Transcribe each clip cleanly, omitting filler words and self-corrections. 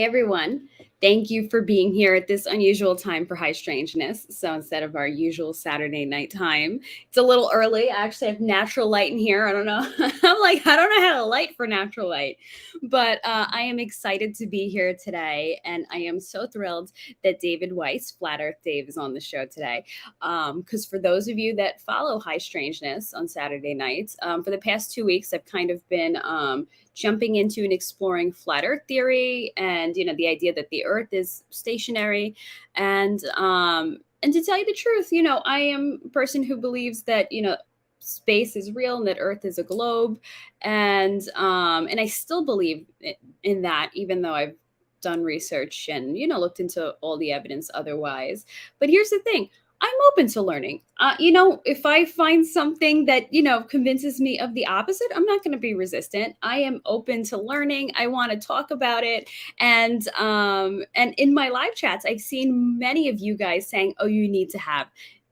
Hey everyone, thank you for being here at this unusual time for High Strangeness. So instead of our usual Saturday night time, it's a little early. I actually have natural light in here. I don't know. I don't know how to light for natural light, but I am excited to be here today. And I am so thrilled that David Weiss, Flat Earth Dave, is on the show today. Because for those of you that follow High Strangeness on Saturday nights, for the past 2 weeks, I've kind of been jumping into and exploring flat earth theory and the idea that the earth is stationary and to tell you the truth, I am a person who believes that space is real and that earth is a globe, and I still believe in that, even though I've done research and looked into all the evidence otherwise. But here's the thing, I'm open to learning. If I find something that, convinces me of the opposite, I'm not going to be resistant. I am open to learning. I want to talk about it. And in my live chats, I've seen many of you guys saying, oh, you need to have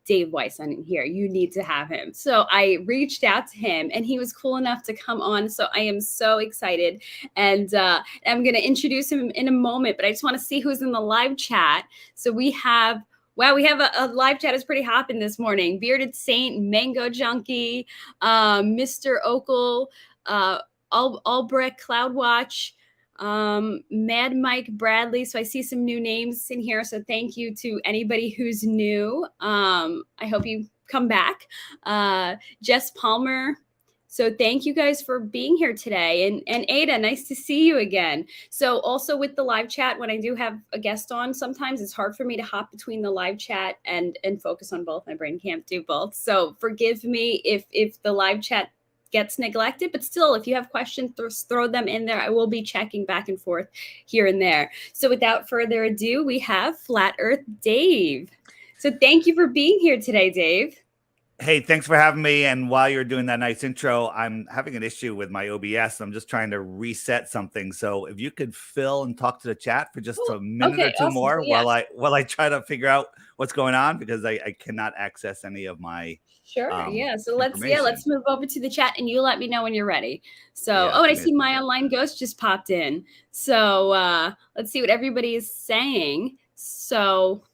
Dave Weiss on here. You need to have him. So I reached out to him and he was cool enough to come on. So I am so excited. And I'm going to introduce him in a moment, but I just want to see who's in the live chat. So we have a live chat is pretty hopping this morning. Bearded Saint, Mango Junkie, Mr. Okel, Albrecht Cloudwatch, Mad Mike Bradley. So I see some new names in here. So thank you to anybody who's new. I hope you come back. Jess Palmer. So thank you guys for being here today. And Ada, nice to see you again. So also with the live chat, when I do have a guest on, sometimes it's hard for me to hop between the live chat and focus on both. My brain can't do both. So forgive me if the live chat gets neglected, but still, if you have questions, throw them in there. I will be checking back and forth here and there. So without further ado, we have Flat Earth Dave. So thank you for being here today, Dave. Hey, thanks for having me. And while you're doing that nice intro, I'm having an issue with my OBS. I'm just trying to reset something. So if you could fill and talk to the chat for just a minute or two more while I try to figure out what's going on, because I cannot access any of my yeah. So let's move over to the chat and you let me know when you're ready. So and I see my online ghost just popped in. So let's see what everybody is saying. So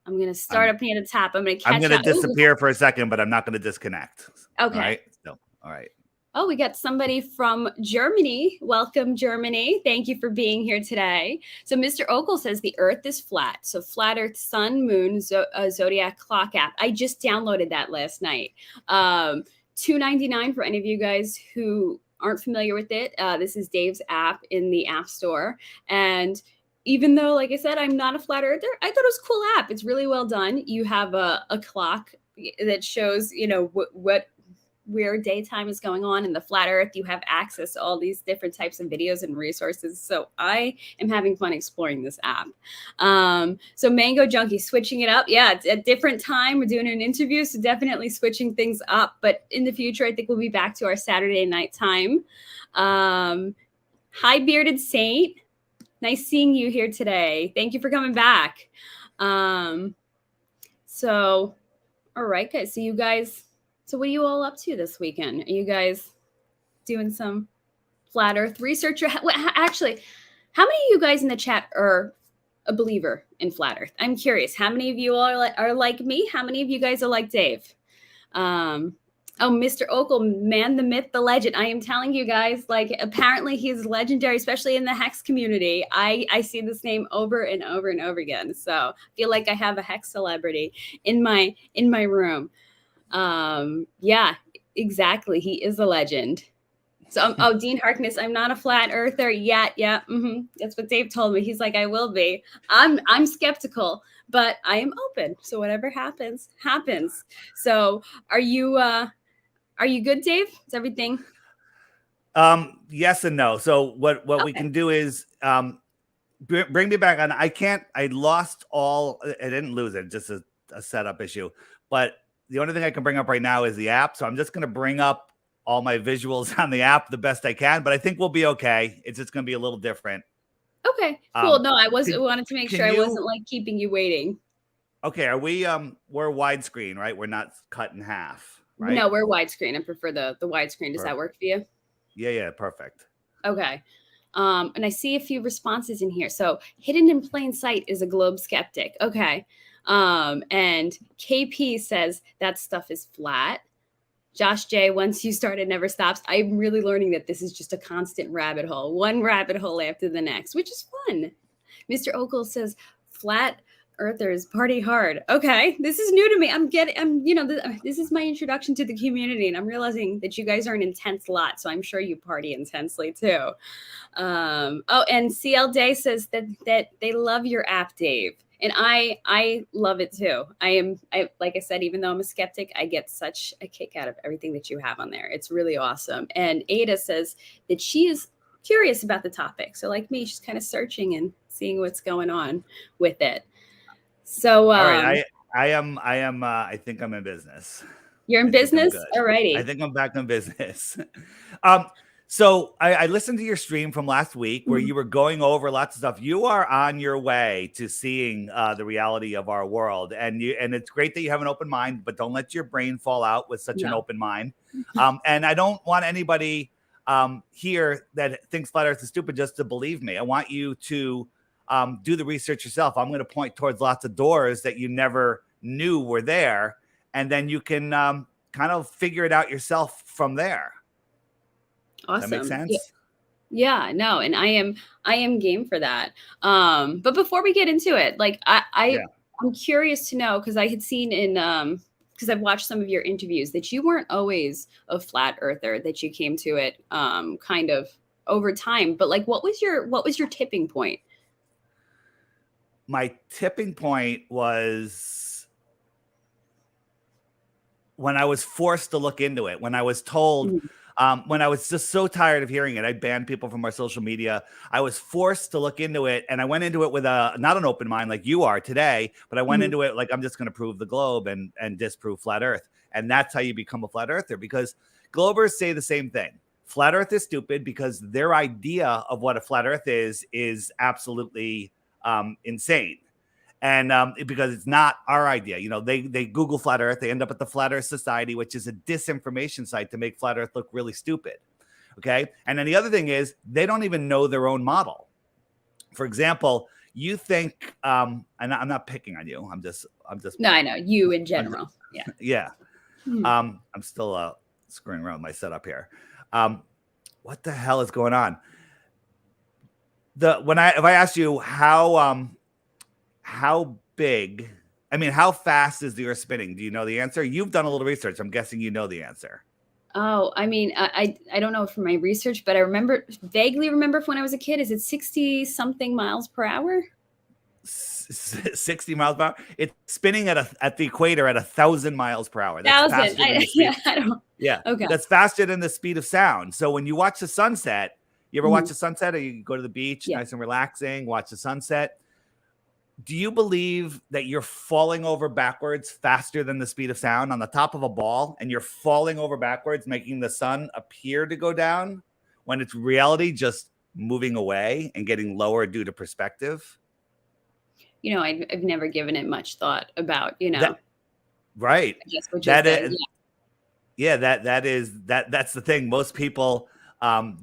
I'm going to start up near the top. I'm going to disappear for a second, but I'm not going to disconnect. Okay. All right. So, all right. Oh, we got somebody from Germany. Welcome, Germany. Thank you for being here today. So Mr. Okel says the Earth is flat. So Flat Earth, Sun, Moon, Zodiac Clock app. I just downloaded that last night. $2.99 for any of you guys who aren't familiar with it. This is Dave's app in the App Store. And even though, like I said, I'm not a flat earther, I thought it was a cool app. It's really well done. You have a clock that shows, where daytime is going on in the flat earth. You have access to all these different types of videos and resources. So I am having fun exploring this app. So Mango Junkie, switching it up. Yeah, it's a different time. We're doing an interview, so definitely switching things up. But in the future, I think we'll be back to our Saturday night time. Hi, Bearded Saint. Nice seeing you here today. Thank you for coming back. All right, guys. So what are you all up to this weekend? Are you guys doing some flat earth research? Actually, how many of you guys in the chat are a believer in flat earth? I'm curious. How many of you are like me? How many of you guys are like Dave? Oh, Mr. Okel, man, the myth, the legend. I am telling you guys, apparently he's legendary, especially in the Hex community. I see this name over and over and over again. So I feel like I have a Hex celebrity in my room. Yeah, exactly. He is a legend. So, Dean Harkness, I'm not a flat earther yet. Yeah, that's what Dave told me. He's like, I will be. I'm skeptical, but I am open. So whatever happens, happens. So are you good, Dave? Is everything? Yes and no. So what we can do is bring me back on. I lost all. I didn't lose it. Just a setup issue. But the only thing I can bring up right now is the app. So I'm just going to bring up all my visuals on the app the best I can. But I think we'll be okay. It's just going to be a little different. Okay, cool. No, I wanted to make sure I wasn't keeping you waiting. Okay, are we we're widescreen, right? We're not cut in half, right? No, we're widescreen. I prefer the widescreen. Does that work for you? Yeah, perfect. Okay. And I see a few responses in here. So hidden in plain sight is a globe skeptic. Okay. And KP says that stuff is flat. Josh J, once you start, it never stops. I'm really learning that this is just a constant rabbit hole, one rabbit hole after the next, which is fun. Mr. Okel says, flat earthers party hard. Okay, this is new to me. This is my introduction to the community, and I'm realizing that you guys are an intense lot, so I'm sure you party intensely too. And CL Day says that they love your app, Dave. And I love it too. I like I said, even though I'm a skeptic, I get such a kick out of everything that you have on there. It's really awesome. And Ada says that she is curious about the topic. So like me, she's kind of searching and seeing what's going on with it. So all right, I think I'm in business. You're in business? Alrighty. I think I'm back in business. So I listened to your stream from last week where you were going over lots of stuff. You are on your way to seeing the reality of our world, and it's great that you have an open mind, but don't let your brain fall out with such an open mind. And I don't want anybody here that thinks flat Earth is stupid just to believe me. I want you to do the research yourself. I'm going to point towards lots of doors that you never knew were there, and then you can kind of figure it out yourself from there. Awesome. That makes sense? Yeah, no, and I am game for that. But before we get into it, like I'm curious to know, because I had seen in because I've watched some of your interviews that you weren't always a flat earther, that you came to it kind of over time. But like what was your tipping point? My tipping point was when I was forced to look into it, when I was told when I was just so tired of hearing it. I banned people from our social media. I was forced to look into it, and I went into it with not an open mind like you are today, but I went into it like I'm just going to prove the globe and disprove flat Earth. And that's how you become a flat earther, because globers say the same thing. Flat Earth is stupid because their idea of what a flat Earth is absolutely insane. And because it's not our idea. You know, they Google flat Earth, they end up at the Flat Earth Society, which is a disinformation site to make flat Earth look really stupid. Okay. And then the other thing is they don't even know their own model. For example, you think, and I'm not picking on you. I'm just. No, I know you in general. Yeah. I'm still screwing around with my setup here. What the hell is going on? If I asked you how big, I mean, how fast is the Earth spinning? Do you know the answer? You've done a little research. I'm guessing you know the answer. Oh, I mean, I don't know from my research, but I vaguely remember when I was a kid. Is it 60 something miles per hour? 60 miles per hour. It's spinning at the equator at 1,000 miles per hour. That's faster than the speed. Yeah. Okay. That's faster than the speed of sound. So when you watch the sunset, you ever watch the sunset, or you go to the beach, nice and relaxing, watch the sunset? Do you believe that you're falling over backwards faster than the speed of sound on the top of a ball, and you're falling over backwards, making the sun appear to go down when it's reality just moving away and getting lower due to perspective? You know, I've never given it much thought about, you know. Right. That's the thing. Most people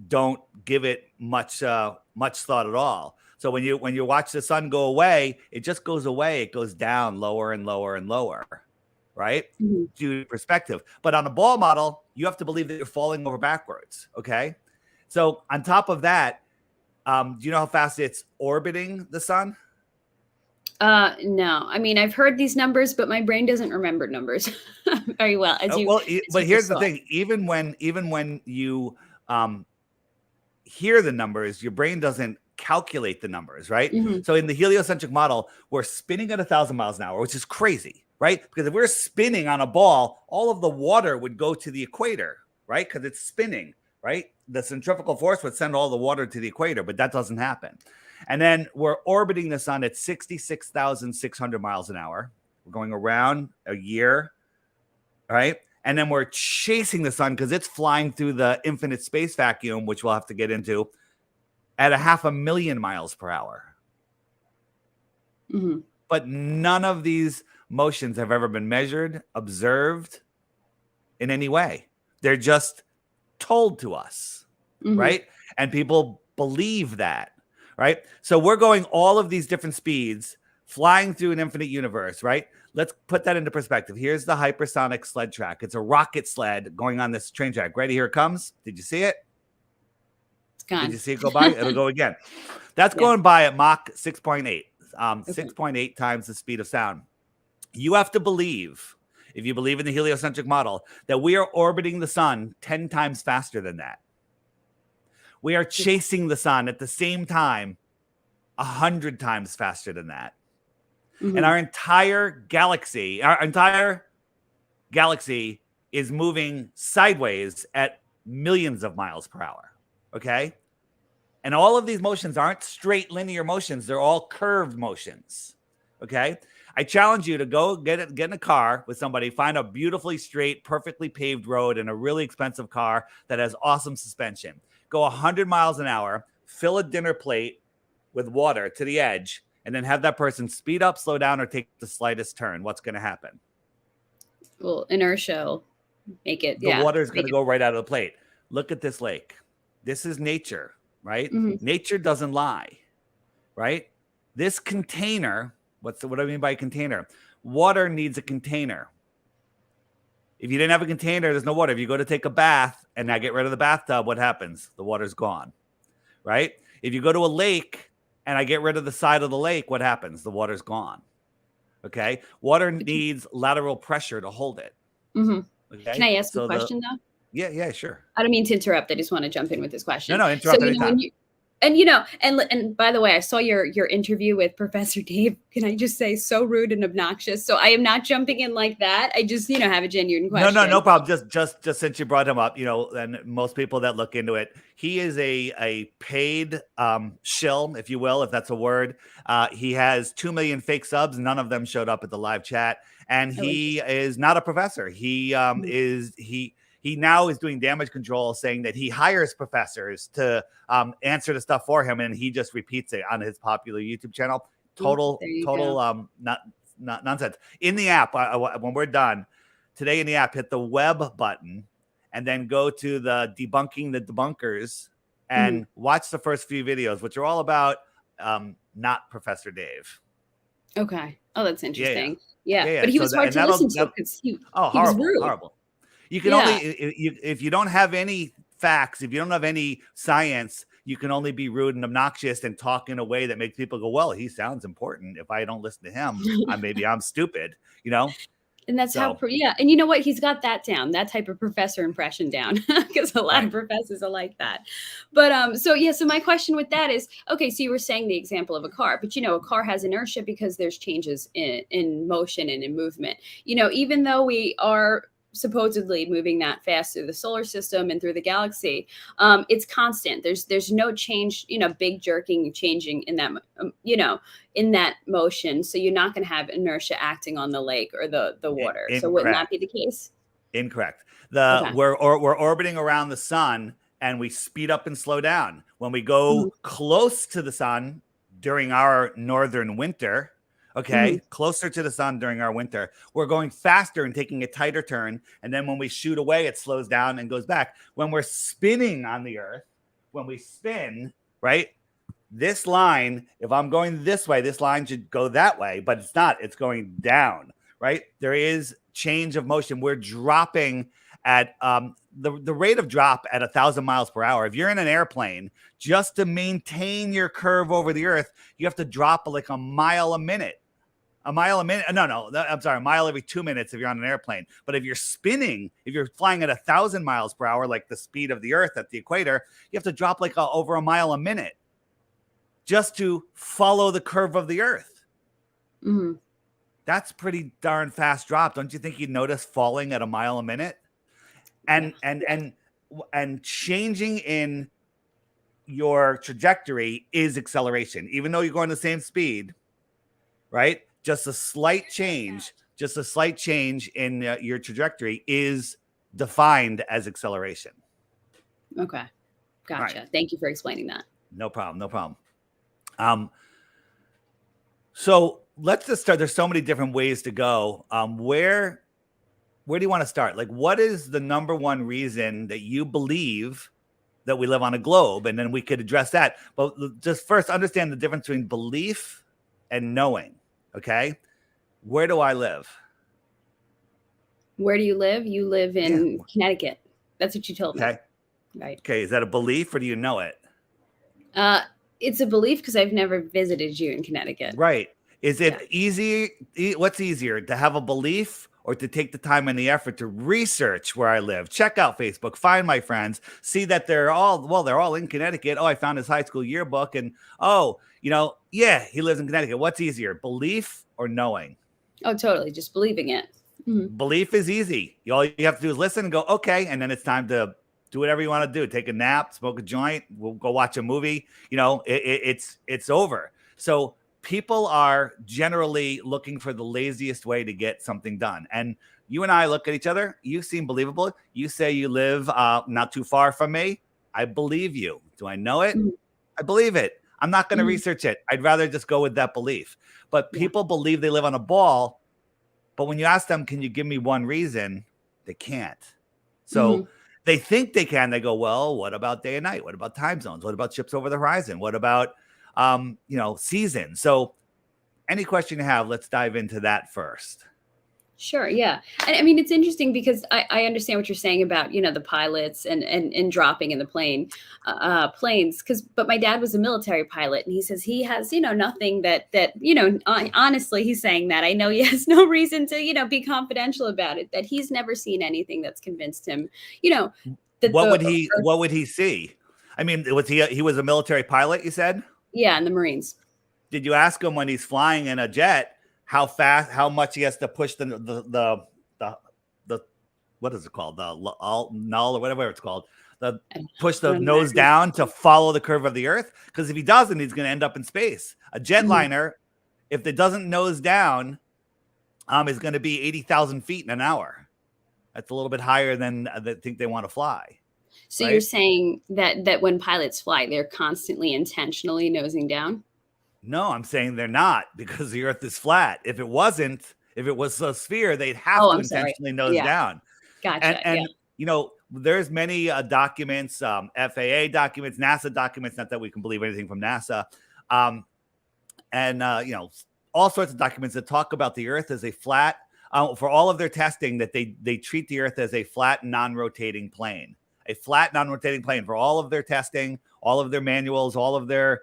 don't give it much thought at all. So when you watch the sun go away, it just goes away. It goes down lower and lower and lower, right? Due to perspective. But on a ball model, you have to believe that you're falling over backwards, okay? So on top of that, do you know how fast it's orbiting the sun? No. I mean, I've heard these numbers, but my brain doesn't remember numbers very well. But here's the thing. Even when you hear the numbers, your brain doesn't calculate the numbers, right? So in the heliocentric model, we're spinning at 1,000 miles an hour, which is crazy, right? Because if we're spinning on a ball, all of the water would go to the equator, right? Because it's spinning, right? The centrifugal force would send all the water to the equator, but that doesn't happen. And then we're orbiting the sun at 66,600 miles an hour. We're going around a year, right? And then we're chasing the sun because it's flying through the infinite space vacuum, which we'll have to get into, at 500,000 miles per hour. But none of these motions have ever been measured, observed in any way. They're just told to us, right? And people believe that, right? So we're going all of these different speeds, flying through an infinite universe, right? Let's put that into perspective. Here's the hypersonic sled track. It's a rocket sled going on this train track. Ready? Here it comes. Did you see it? It's gone. Did you see it go by? It'll go again. That's going by at Mach 6.8, 6.8 times the speed of sound. You have to believe, if you believe in the heliocentric model, that we are orbiting the sun 10 times faster than that. We are chasing the sun at the same time 100 times faster than that. And our entire galaxy is moving sideways at millions of miles per hour. Okay. And all of these motions aren't straight linear motions. They're all curved motions. Okay. I challenge you to go get in a car with somebody, find a beautifully straight, perfectly paved road in a really expensive car that has awesome suspension. Go 100 miles an hour, fill a dinner plate with water to the edge, and then have that person speed up, slow down, or take the slightest turn. What's going to happen? Well, inertia will make it. The water is going to go right out of the plate. Look at this lake. This is nature, right? Nature doesn't lie, right? This container, what do I mean by container? Water needs a container. If you didn't have a container, there's no water. If you go to take a bath and I get rid of the bathtub, what happens? The water's gone, right? If you go to a lake and I get rid of the side of the lake, what happens? The water's gone. Okay. Water needs lateral pressure to hold it. Okay? Can I ask a question though? Yeah, sure. I don't mean to interrupt. I just want to jump in with this question. No, interrupt anytime. And by the way, I saw your interview with Professor Dave. Can I just say, so rude and obnoxious? So I am not jumping in like that. I just, have a genuine question. No problem. Just since you brought him up, and most people that look into it, he is a paid shill, if you will, if that's a word. He has 2 million fake subs. None of them showed up at the live chat, and he is not a professor. He now is doing damage control, saying that he hires professors to answer the stuff for him, and he just repeats it on his popular YouTube channel. Total nonsense. In the app, when we're done today in the app, hit the web button and then go to the debunking the debunkers and watch the first few videos, which are all about not Professor Dave. Okay. Oh, that's interesting. Yeah. But he was hard to listen to because he was rude. Horrible. You can only, if you don't have any facts, if you don't have any science, you can only be rude and obnoxious and talk in a way that makes people go, well, he sounds important. If I don't listen to him, maybe I'm stupid, And that's how, And you know what? He's got that down, that type of professor impression down, because a lot of professors are like that. But so my question with that is, okay, so you were saying the example of a car, but a car has inertia because there's changes in motion and in movement. Even though we are supposedly moving that fast through the solar system and through the galaxy, it's constant. There's no change, big jerking, changing in that, in that motion. So you're not going to have inertia acting on the lake or the water. Incorrect. So wouldn't that be the case? Incorrect. We're orbiting around the sun and we speed up and slow down. When we go close to the sun during our northern winter, closer to the sun during our winter, we're going faster and taking a tighter turn. And then when we shoot away, it slows down and goes back. When we're spinning on the Earth, when we spin, right, this line, if I'm going this way, this line should go that way, but it's not. It's going down, right? There is change of motion. We're dropping at the rate of drop at 1,000 miles per hour. If you're in an airplane, just to maintain your curve over the Earth, you have to drop like a mile a minute. A mile a minute? No. I'm sorry, a mile every 2 minutes if you're on an airplane. But if you're spinning, if you're flying at 1,000 miles per hour, like the speed of the Earth at the equator, you have to drop like over a mile a minute just to follow the curve of the Earth. That's pretty darn fast drop. Don't you think you'd notice falling at a mile a minute? And changing in your trajectory is acceleration, even though you're going the same speed, right? Just a slight change in your trajectory is defined as acceleration. Okay. Gotcha. Right. Thank you for explaining that. No problem. So let's just start. There's so many different ways to go. Where do you want to start? Like, what is the number one reason that you believe that we live on a globe, and then we could address that. But just first understand the difference between belief and knowing. Okay, where do I live? Where do you live? You live in Connecticut. That's what you told me. Okay. Right. Okay. Is that a belief or do you know it? It's a belief because I've never visited you in Connecticut. Right. Is it easy? What's easier, to have a belief or to take the time and the effort to research where I live? Check out Facebook, find my friends, see that they're all in Connecticut. Oh, I found his high school yearbook, and he lives in Connecticut. What's easier, belief or knowing? Oh, totally. Just believing it. Mm-hmm. Belief is easy. All you have to do is listen and go, okay, and then it's time to do whatever you want to do. Take a nap, smoke a joint, we'll go watch a movie. It's over. So people are generally looking for the laziest way to get something done. And you and I look at each other. You seem believable. You say you live not too far from me. I believe you. Do I know it? Mm-hmm. I believe it. I'm not going to research it. I'd rather just go with that belief. But people believe they live on a ball. But when you ask them, can you give me one reason? They can't. So they think they can. They go, well, what about day and night? What about time zones? What about ships over the horizon? What about, season? So any question you have, let's dive into that first. Sure. Yeah. And I mean, it's interesting because I understand what you're saying about, the pilots and dropping in the planes. But my dad was a military pilot, and he says he has, nothing that honestly, he's saying that. I know he has no reason to, be confidential about it, that he's never seen anything that's convinced him, that what would he see? I mean, he was a military pilot, you said? Yeah. In the Marines. Did you ask him when he's flying in a jet, how fast, how much he has to push the what is it called? The null or whatever it's called. Push the nose down to follow the curve of the Earth. Because if he doesn't, he's going to end up in space. A jetliner, if it doesn't nose down, is going to be 80,000 feet in an hour. That's a little bit higher than they think they want to fly. So right? You're saying that when pilots fly, they're constantly intentionally nosing down? No, I'm saying they're not, because the Earth is flat. If it was a sphere, they'd have to intentionally nose down. Gotcha. And there's many documents, FAA documents, NASA documents, not that we can believe anything from NASA, and all sorts of documents that talk about the Earth as a flat, for all of their testing, that they treat the Earth as a flat, non-rotating plane. A flat, non-rotating plane for all of their testing, all of their manuals, all of their,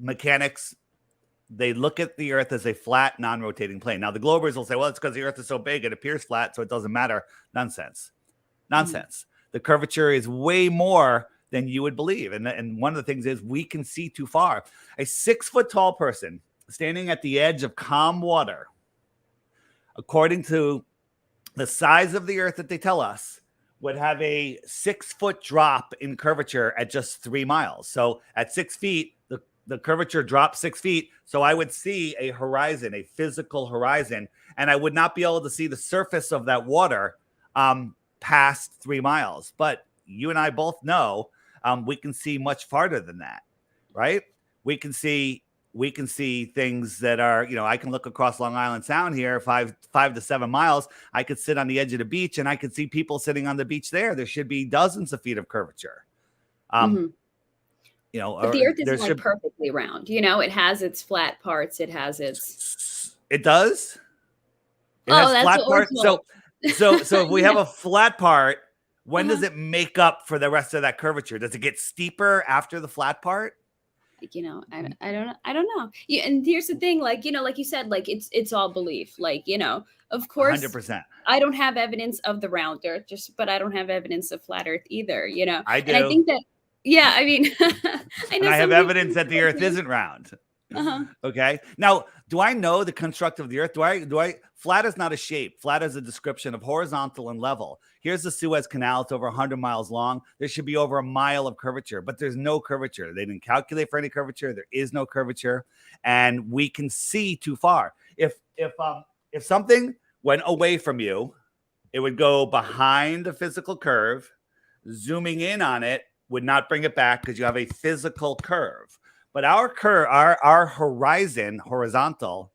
mechanics. They look at the Earth as a flat, non-rotating plane. Now, the Globers will say, well, it's because the Earth is so big, it appears flat, so it doesn't matter. Nonsense. The curvature is way more than you would believe. And one of the things is we can see too far. A 6-foot-tall person standing at the edge of calm water, according to the size of the Earth that they tell us, would have a 6-foot drop in curvature at just 3 miles. So at 6 feet, the curvature drops 6 feet. So I would see a horizon, a physical horizon, and I would not be able to see the surface of that water past 3 miles. But you and I both know we can see much farther than that, right? We can see things that are, I can look across Long Island Sound here, 5 to 7 miles. I could sit on the edge of the beach and I could see people sitting on the beach there. There should be dozens of feet of curvature. But the Earth isn't perfectly round. It has its flat parts. It has its. It does. It has flat parts. So if we have a flat part, when does it make up for the rest of that curvature? Does it get steeper after the flat part? I don't know. Yeah, and here's the thing, like you said, like it's all belief. Like, of course, 100%. I don't have evidence of the round Earth, but I don't have evidence of flat Earth either. I do. And I think that. Yeah, I mean, I have evidence that the Earth isn't round. Okay. Now, do I know the construct of the Earth? Do I? Flat is not a shape. Flat is a description of horizontal and level. Here's the Suez Canal. It's over 100 miles long. There should be over a mile of curvature, but there's no curvature. They didn't calculate for any curvature. There is no curvature, and we can see too far. If something went away from you, it would go behind the physical curve. Zooming in on it would not bring it back because you have a physical curve. But our horizon, horizontal,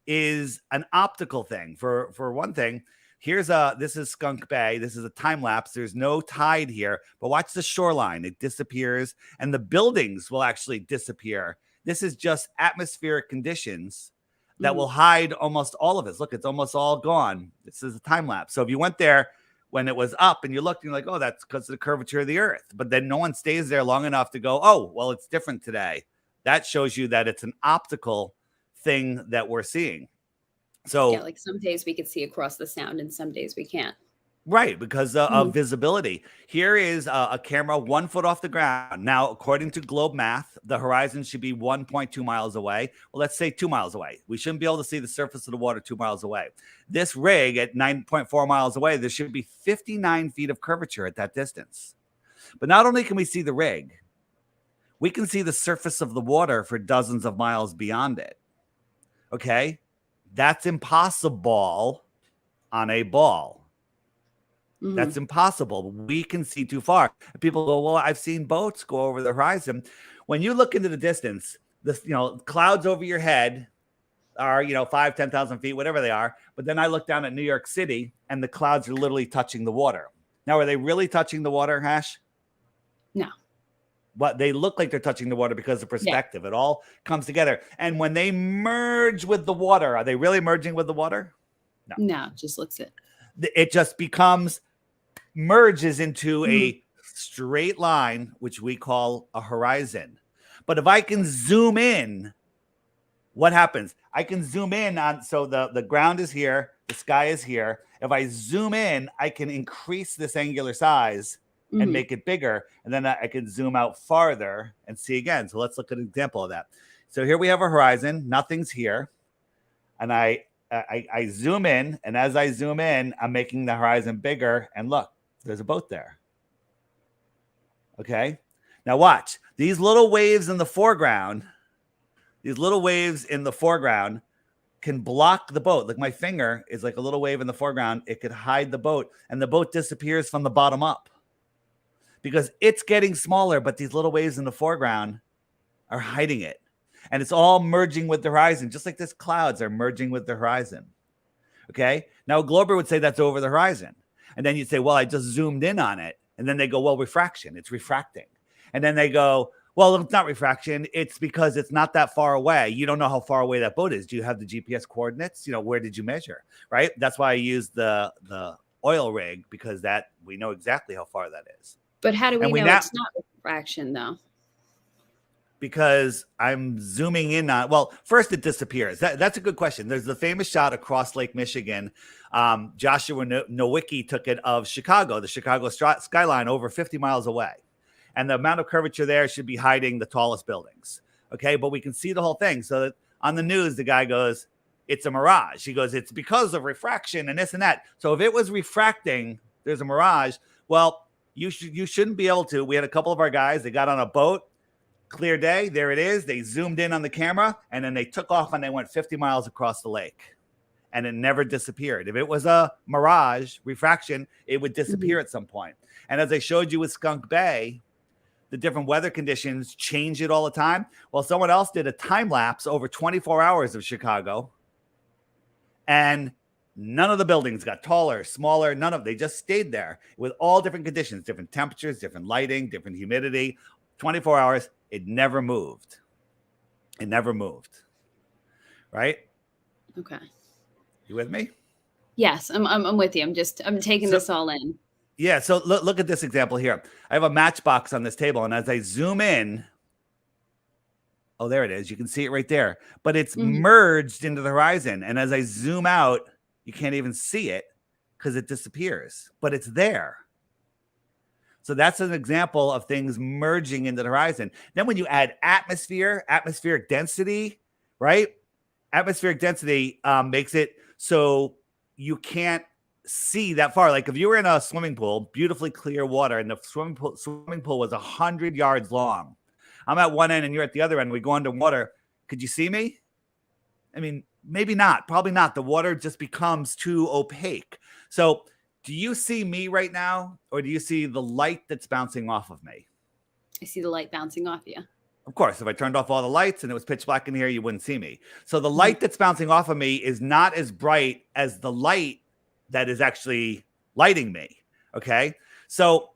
is an optical thing. For one thing, This is Skunk Bay. This is a time lapse. There's no tide here, but watch the shoreline. It disappears and the buildings will actually disappear. This is just atmospheric conditions that will hide almost all of it. Look, it's almost all gone. This is a time lapse. So if you went there when it was up and you looked, you're like, oh, that's because of the curvature of the earth. But then no one stays there long enough to go, oh, well, it's different today. That shows you that it's an optical thing that we're seeing. So yeah, like some days we could see across the sound and some days we can't. Right, because of visibility. Here is a camera 1 foot off the ground. Now, according to globe math, the horizon should be 1.2 miles away. Well, let's say 2 miles away. We shouldn't be able to see the surface of the water 2 miles away. This rig at 9.4 miles away, there should be 59 feet of curvature at that distance. But not only can we see the rig, we can see the surface of the water for dozens of miles beyond it. Okay? That's impossible on a ball. That's impossible. We can see too far. People go, well, I've seen boats go over the horizon. When you look into the distance, the clouds over your head are 5,000, 10,000 feet, whatever they are. But then I look down at New York City, and the clouds are literally touching the water. Now, are they really touching the water, Hash? No. But they look like they're touching the water because of perspective. Yeah. It all comes together. And when they merge with the water, are they really merging with the water? No, it just looks it. It just merges into a straight line, which we call a horizon. But if I can zoom in, what happens? I can zoom in on, so the ground is here, the sky is here. If I zoom in, I can increase this angular size and make it bigger. And then I can zoom out farther and see again. So let's look at an example of that. So here we have a horizon, nothing's here. And I zoom in, and as I zoom in, I'm making the horizon bigger. And look, there's a boat there. Okay. Now watch these little waves in the foreground. These little waves in the foreground can block the boat. Like my finger is like a little wave in the foreground. It could hide the boat, and the boat disappears from the bottom up because it's getting smaller, but these little waves in the foreground are hiding it. And it's all merging with the horizon, just like these clouds are merging with the horizon. Okay. Now, a glober would say that's over the horizon. And then you'd say, well, I just zoomed in on it. And then they go, well, refraction, it's refracting. And then they go, well, it's not refraction. It's because it's not that far away. You don't know how far away that boat is. Do you have the GPS coordinates? Where did you measure? Right. That's why I use the oil rig, because that we know exactly how far that is. But how do we know it's not refraction, though? Because I'm zooming in on, well, first it disappears. That's a good question. There's the famous shot across Lake Michigan. Joshua Nowicki took it of Chicago, the Chicago skyline over 50 miles away. And the amount of curvature there should be hiding the tallest buildings. Okay, but we can see the whole thing. So that on the news, the guy goes, it's a mirage. He goes, it's because of refraction and this and that. So if it was refracting, there's a mirage. Well, you shouldn't be able to. We had a couple of our guys, they got on a boat. Clear day, there it is. They zoomed in on the camera, and then they took off and they went 50 miles across the lake, and it never disappeared. If it was a mirage, refraction, it would disappear at some point. And as I showed you with Skunk Bay, the different weather conditions change it all the time. Well, someone else did a time lapse over 24 hours of Chicago, and none of the buildings got taller, smaller, none of them. They just stayed there with all different conditions, different temperatures, different lighting, different humidity. 24 hours. It never moved. It never moved. Right? Okay. You with me? Yes, I'm with you. I'm taking this all in. Yeah. So look at this example here. I have a matchbox on this table, and as I zoom in, oh, there it is. You can see it right there. But it's merged into the horizon. And as I zoom out, you can't even see it because it disappears. But it's there. So that's an example of things merging into the horizon. Then when you add atmospheric density, right? Atmospheric density makes it so you can't see that far. Like if you were in a swimming pool, beautifully clear water, and the swimming pool was 100 yards long. I'm at one end and you're at the other end. We go underwater. Could you see me? I mean, maybe not. Probably not. The water just becomes too opaque. So do you see me right now, or do you see the light that's bouncing off of me? I see the light bouncing off you. Of course, if I turned off all the lights and it was pitch black in here, you wouldn't see me. So the light that's bouncing off of me is not as bright as the light that is actually lighting me. Okay. So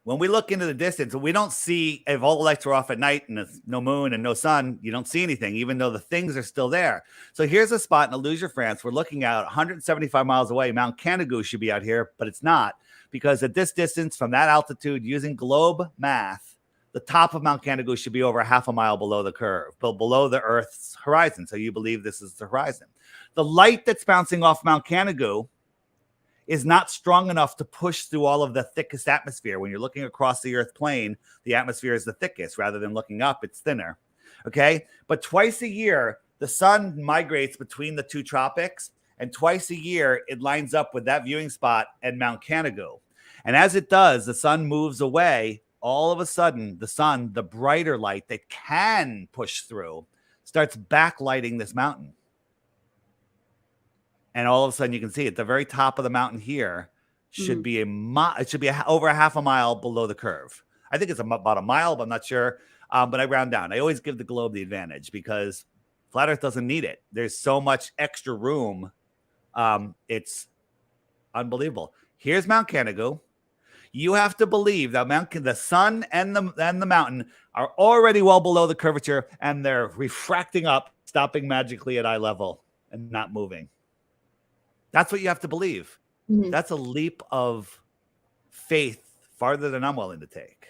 when we look into the distance, we don't see, if all the lights are off at night and there's no moon and no sun, you don't see anything, even though the things are still there. So here's a spot in Illusion, France. We're looking at 175 miles away. Mount Canigou should be out here, but it's not, because at this distance from that altitude, using globe math, the top of Mount Canigou should be over half a mile below the curve, below the Earth's horizon. So you believe this is the horizon. The light that's bouncing off Mount Canigou is not strong enough to push through all of the thickest atmosphere. When you're looking across the Earth plane, the atmosphere is the thickest. Rather than looking up, it's thinner. Okay. But twice a year, the sun migrates between the two tropics, and twice a year, it lines up with that viewing spot at Mount Canigou. And as it does, the sun moves away. All of a sudden, the sun, the brighter light that can push through, starts backlighting this mountain. And all of a sudden, you can see at the very top of the mountain here should be it should be over half a mile below the curve. I think it's about a mile, but I'm not sure. But I round down. I always give the globe the advantage because flat Earth doesn't need it. There's so much extra room. It's unbelievable. Here's Mount Canigou. You have to believe that the sun and the mountain are already well below the curvature, and they're refracting up, stopping magically at eye level and not moving. That's what you have to believe. That's a leap of faith farther than I'm willing to take.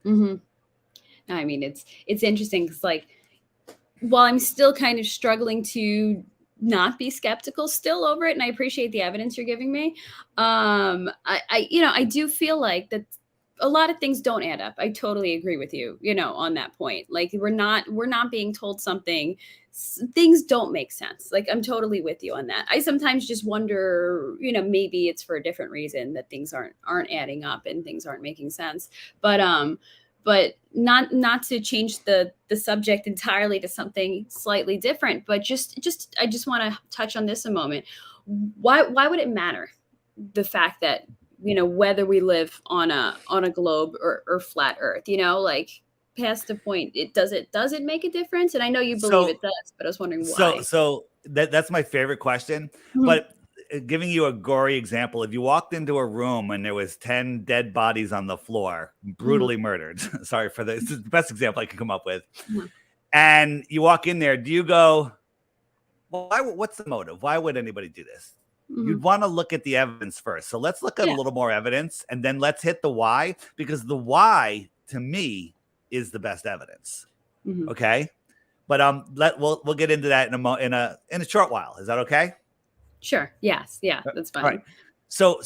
I mean, it's interesting because, like, while I'm still kind of struggling to not be skeptical still over it, and I appreciate the evidence you're giving me, I do feel like that a lot of things don't add up. I totally agree with you, on that point. Like, we're not being told something. Things don't make sense. Like, I'm totally with you on that. I sometimes just wonder, maybe it's for a different reason that things aren't adding up and things aren't making sense. But not to change the subject entirely to something slightly different, but I just want to touch on this a moment. Why would it matter, the fact that whether we live on a globe or flat Earth, like, past the point, does it make a difference? And I know you believe it does, but I was wondering why. So that's my favorite question. But giving you a gory example, if you walked into a room and there was 10 dead bodies on the floor, brutally murdered, sorry for this is the best example I can come up with, and you walk in there, do you go, well, what's the motive? Why would anybody do this? You'd want to look at the evidence first. So let's look at a little more evidence, and then let's hit the why, because the why, to me, is the best evidence. Okay, but we'll get into that in a short while. Is that okay? Sure. Yes. Yeah, that's fine. All right. So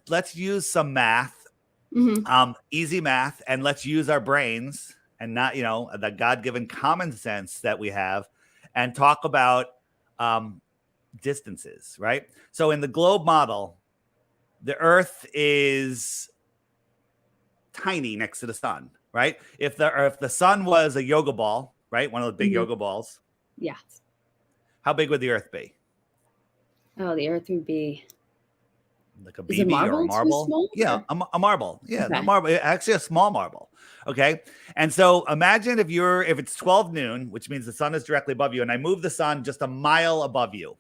let's use some math, easy math, and let's use our brains and not the God-given common sense that we have, and talk about distances. Right. So in the globe model, the Earth is tiny next to the sun. Right. If the sun was a yoga ball, right, one of those big yoga balls. Yes. How big would the Earth be? Oh, the Earth would be like a BB or a marble. Small, yeah, a marble. Yeah, okay. A marble. Actually, a small marble. Okay. And so imagine if it's 12 noon, which means the sun is directly above you, and I move the sun just a mile above you.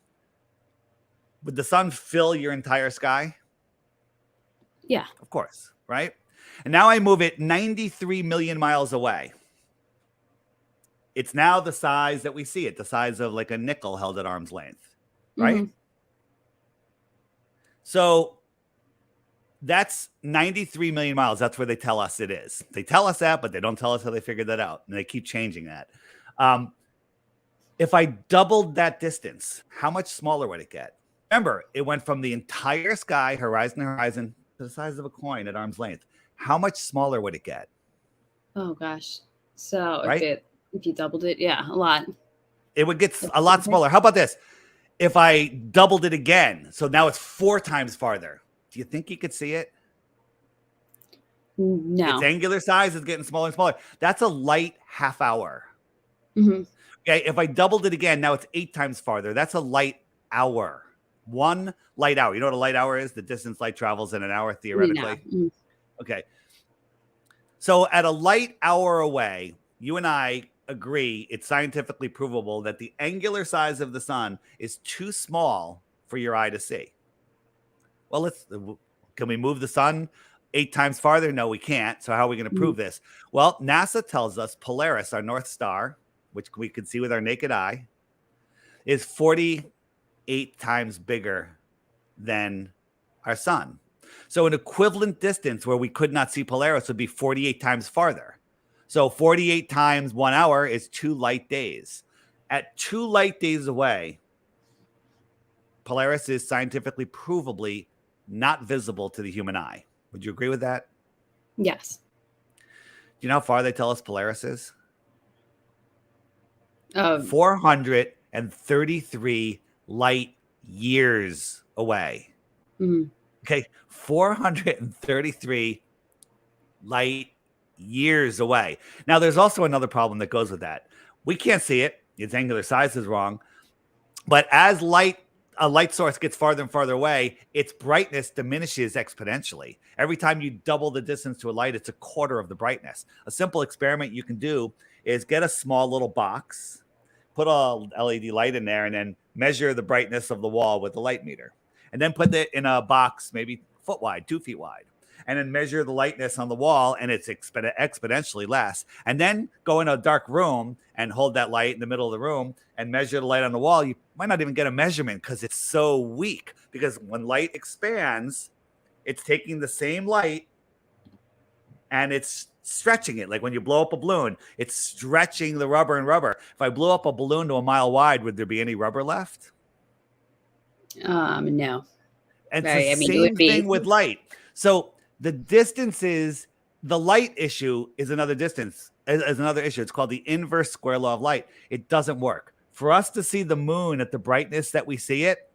Would the sun fill your entire sky? Yeah. Of course. Right. And now I move it 93 million miles away. It's now the size that we see it, the size of like a nickel held at arm's length. Right. So that's 93 million miles. That's where they tell us it is. They tell us that, but they don't tell us how they figured that out. And they keep changing that. If I doubled that distance, how much smaller would it get? Remember, it went from the entire sky, horizon to horizon, to the size of a coin at arm's length. How much smaller would it get? Oh, gosh. So right? if you doubled it, yeah, a lot. It would get a lot smaller. How about this? If I doubled it again, so now it's 4 times farther. Do you think you could see it? No. Its angular size is getting smaller and smaller. That's a light half hour. Okay, if I doubled it again, now it's 8 times farther. That's a light hour. 1 light hour. You know what a light hour is? The distance light travels in an hour, theoretically. No. Okay. So at a light hour away, you and I agree it's scientifically provable that the angular size of the sun is too small for your eye to see. Well, can we move the sun 8 times farther? No, we can't. So how are we going to prove this? Well, NASA tells us Polaris, our North Star, which we can see with our naked eye, is 48 times bigger than our sun. So an equivalent distance where we could not see Polaris would be 48 times farther. So 48 times 1 hour is 2 light days. At 2 light days away, Polaris is scientifically provably not visible to the human eye. Would you agree with that? Yes. Do you know how far they tell us Polaris is? 400. 433 light years away. Okay, 433 light years away. Now, there's also another problem that goes with that. We can't see it. Its angular size is wrong. But as a light source gets farther and farther away, its brightness diminishes exponentially. Every time you double the distance to a light, it's a quarter of the brightness. A simple experiment you can do is get a small little box, put a LED light in there, and then measure the brightness of the wall with the light meter. And then put it in a box, maybe foot wide, 2 feet wide. And then measure the lightness on the wall, and it's exponentially less. And then go in a dark room and hold that light in the middle of the room and measure the light on the wall. You might not even get a measurement because it's so weak. Because when light expands, it's taking the same light and it's stretching it. Like when you blow up a balloon, it's stretching the rubber and rubber. If I blew up a balloon to a mile wide, would there be any rubber left? No. And it's the same thing with light. So the distances, the light issue is another distance, is another issue. It's called the inverse square law of light. It doesn't work. For us to see the moon at the brightness that we see it,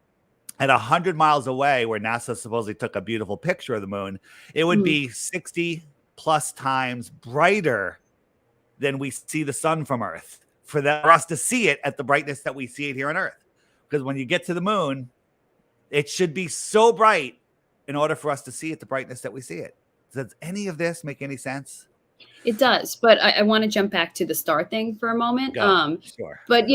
at 100 miles away, where NASA supposedly took a beautiful picture of the moon, it would be 60 plus times brighter than we see the sun from Earth for us to see it at the brightness that we see it here on Earth. Because when you get to the moon, it should be so bright in order for us to see it the brightness that we see it. Does any of this make any sense? It does, but I want to jump back to the star thing for a moment. Sure. But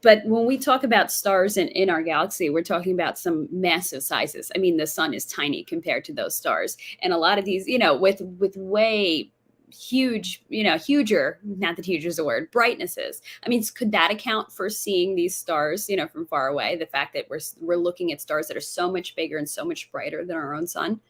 but when we talk about stars in our galaxy, we're talking about some massive sizes. I mean, the sun is tiny compared to those stars, and a lot of these, with way huge, huger, not that huge is a word, brightnesses. I mean, could that account for seeing these stars, from far away? The fact that we're looking at stars that are so much bigger and so much brighter than our own sun.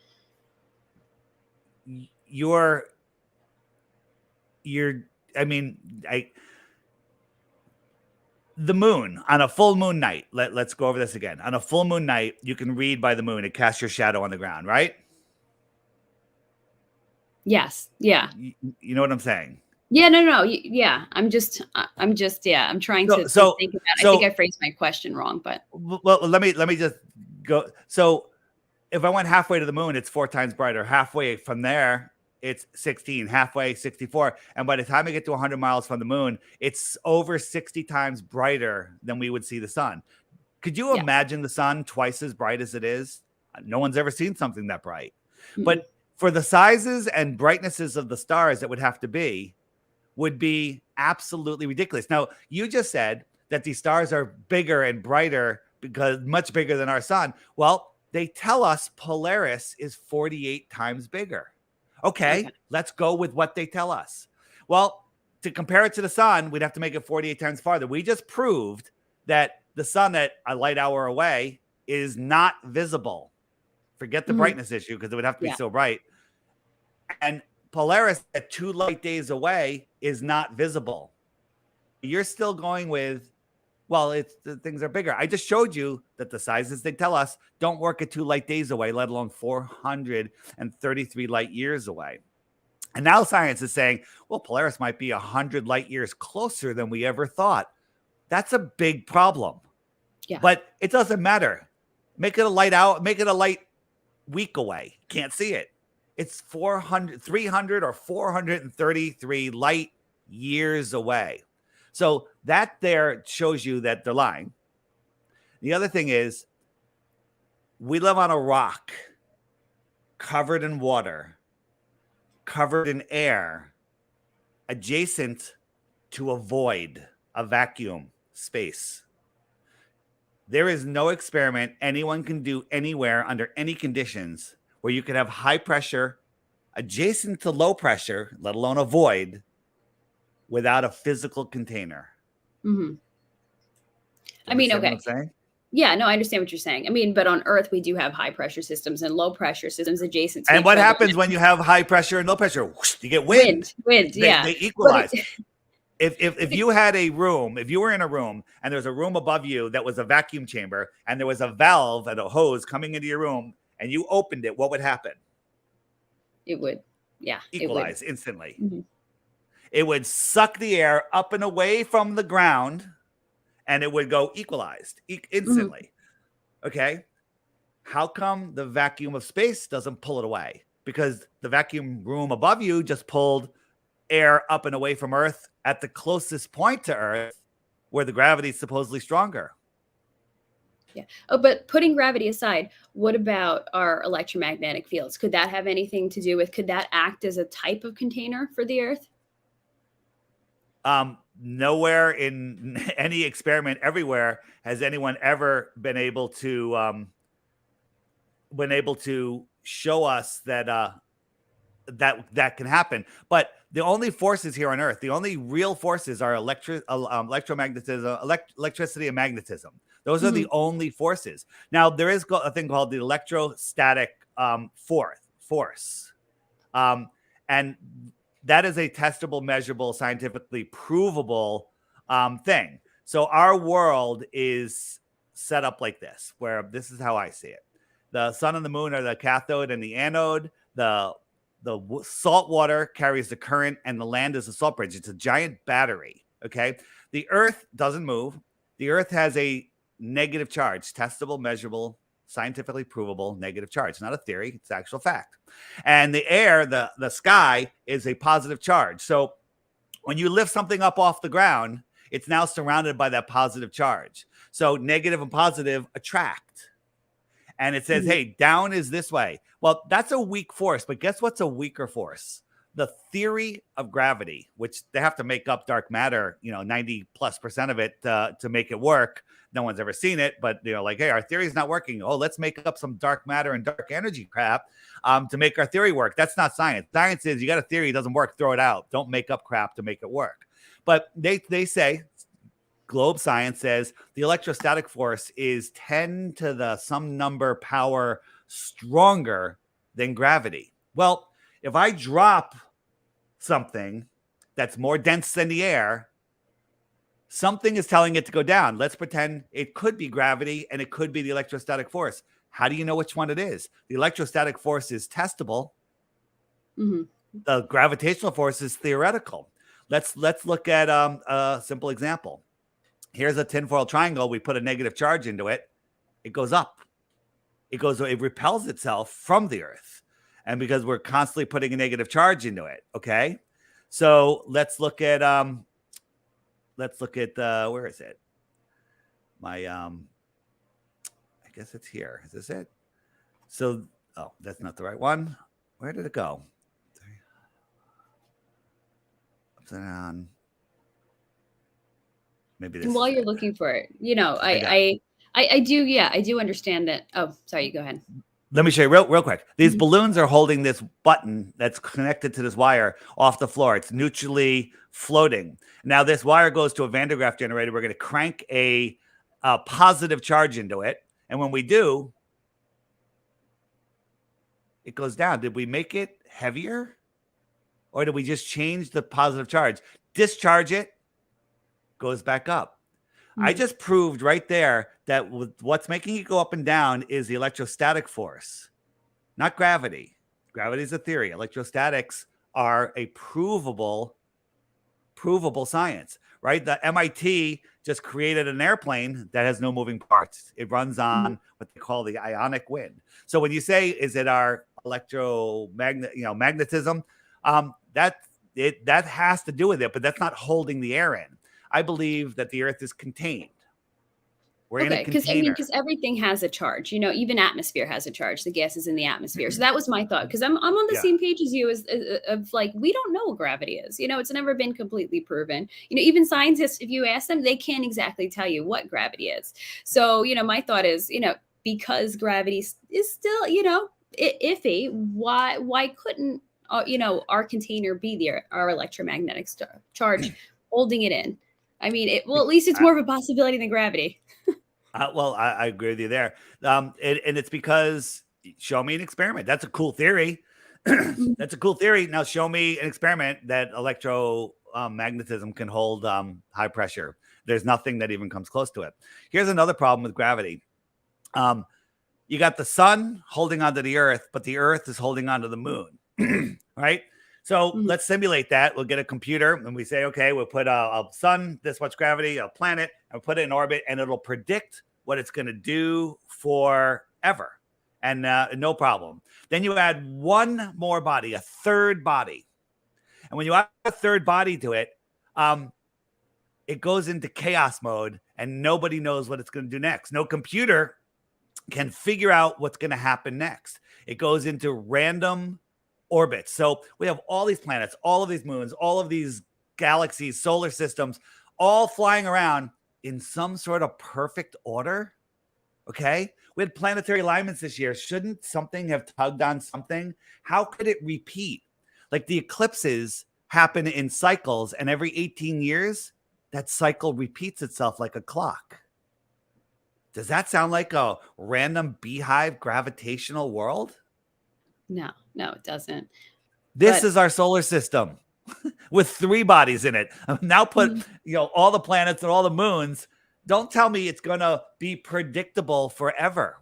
The moon on a full moon night. Let's go over this again. On a full moon night, you can read by the moon. It casts your shadow on the ground, right? Yes. Yeah. You know what I'm saying? Yeah. No. Yeah. I'm trying to think about. I think I phrased my question wrong, but well, let me just go. So if I went halfway to the moon, it's 4 times brighter. Halfway from there, it's 16, halfway 64. And by the time I get to 100 miles from the moon, it's over 60 times brighter than we would see the sun. Could you imagine the sun twice as bright as it is? No one's ever seen something that bright. Mm-hmm. But for the sizes and brightnesses of the stars that would be absolutely ridiculous. Now, you just said that these stars are bigger and brighter because much bigger than our sun. Well, they tell us Polaris is 48 times bigger. Okay, let's go with what they tell us. Well, to compare it to the sun, we'd have to make it 48 times farther. We just proved that the sun at a light hour away is not visible. Forget the brightness issue because it would have to be so bright. And Polaris at 2 light days away is not visible. You're still going with, well, the things are bigger. I just showed you that the sizes they tell us don't work at 2 light days away, let alone 433 light years away. And now science is saying, well, Polaris might be 100 light years closer than we ever thought. That's a big problem. Yeah. But it doesn't matter. Make it a light week away. Can't see it. It's 300 or 433 light years away. So that there shows you that they're lying. The other thing is, we live on a rock covered in water, covered in air, adjacent to a void, a vacuum, space. There is no experiment anyone can do anywhere under any conditions where you could have high pressure adjacent to low pressure, let alone a void, without a physical container. Mm-hmm. I mean, Understand what okay. I'm saying? Yeah, no, I understand what you're saying. I mean, but on Earth, we do have high pressure systems and low pressure systems adjacent to And each what other. happens when you have high pressure and low pressure? Whoosh, you get wind. Wind, yeah. They But equalize. If you had a room, if you were in a room and there was a room above you that was a vacuum chamber and there was a valve and a hose coming into your room and you opened it, what would happen? it would, yeah, Equalize instantly. Mm-hmm. It would suck the air up and away from the ground and it would go equalized instantly. Mm-hmm. Okay. How come the vacuum of space doesn't pull it away? Because the vacuum room above you just pulled air up and away from Earth at the closest point to Earth where the gravity is supposedly stronger. Yeah. Oh, but putting gravity aside, what about our electromagnetic fields? Could that have anything to do with, could that act as a type of container for the Earth? Nowhere in any experiment everywhere has anyone ever been able to show us that that can happen. But the only forces here on Earth, the only real forces are electromagnetism, electricity and magnetism. Those are the only forces. Now, there is a thing called the electrostatic force. And that is a testable, measurable, scientifically provable thing. So our world is set up like this, where this is how I see it. The sun and the moon are the cathode and the anode. The salt water carries the current and the land is a salt bridge. It's a giant battery, okay? The Earth doesn't move. The Earth has a negative charge, testable, measurable, scientifically provable negative charge. Not a theory, it's actual fact. And the air, the sky, is a positive charge. So when you lift something up off the ground, it's now surrounded by that positive charge. So negative and positive attract. And it says, hey, down is this way. Well, that's a weak force, but guess what's a weaker force? The theory of gravity, which they have to make up dark matter, 90+% of it to make it work. No one's ever seen it, but like, hey, our theory is not working. Oh, let's make up some dark matter and dark energy crap to make our theory work. That's not science. Science is you got a theory, it doesn't work, throw it out. Don't make up crap to make it work. But they say, globe science says the electrostatic force is 10 to the some number power stronger than gravity. Well, if I drop something that's more dense than the air, something is telling it to go down. Let's pretend it could be gravity and it could be the electrostatic force. How do you know which one it is? The electrostatic force is testable. The gravitational force is theoretical. Let's look at a simple example. Here's a tinfoil triangle. We put a negative charge into it. It goes up. It repels itself from the Earth. And because we're constantly putting a negative charge into it. Okay. So let's look at where is it? My I guess it's here. Is this it? So that's not the right one. Where did it go? Upside down. Maybe this. While you're looking for it, I do understand that. Oh, sorry, go ahead. Let me show you real quick. These balloons are holding this button that's connected to this wire off the floor. It's neutrally floating. Now this wire goes to a Van de Graaff generator. We're going to crank a positive charge into it. And when we do, it goes down. Did we make it heavier? Or did we just change the positive charge? Discharge it, goes back up. I just proved right there that what's making it go up and down is the electrostatic force, not gravity. Gravity is a theory. Electrostatics are a provable science, right? The MIT just created an airplane that has no moving parts. It runs on what they call the ionic wind. So when you say, is it our magnetism? That has to do with it, but that's not holding the air in. I believe that the Earth is contained. We're in a Okay, because I mean, container. because everything has a charge, even atmosphere has a charge, the gases in the atmosphere. So that was my thought, because I'm on the Yeah. same page as you of like, we don't know what gravity is. It's never been completely proven. Even scientists, if you ask them, they can't exactly tell you what gravity is. So, my thought is, because gravity is still, iffy, why couldn't our container be there, our electromagnetic charge holding it in? I mean, well, at least it's more of a possibility than gravity. Well, I agree with you there. And it's because show me an experiment. That's a cool theory. Mhm. That's a cool theory. Now show me an experiment that electromagnetism can hold high pressure. There's nothing that even comes close to it. Here's another problem with gravity. You got the sun holding onto the earth, but the earth is holding onto the moon, right? So Mhm. let's simulate that. We'll get a computer and we say, okay, we'll put a sun, this much gravity, a planet, and put it in orbit, and it'll predict what it's going to do forever. And no problem. Then you add one more body, a third body. And when you add a third body to it, it goes into chaos mode and nobody knows what it's going to do next. No computer can figure out what's going to happen next. It goes into random orbits. So we have all these planets, all of these moons, all of these galaxies, solar systems, all flying around in some sort of perfect order. Okay. We had planetary alignments this year. Shouldn't something have tugged on something? How could it repeat? Like the eclipses happen in cycles, and every 18 years, that cycle repeats itself like a clock. Does that sound like a random beehive gravitational world? No, no, it doesn't. This But is our solar system with 3 bodies in it. Now put, Mhm. all the planets and all the moons. Don't tell me it's going to be predictable forever,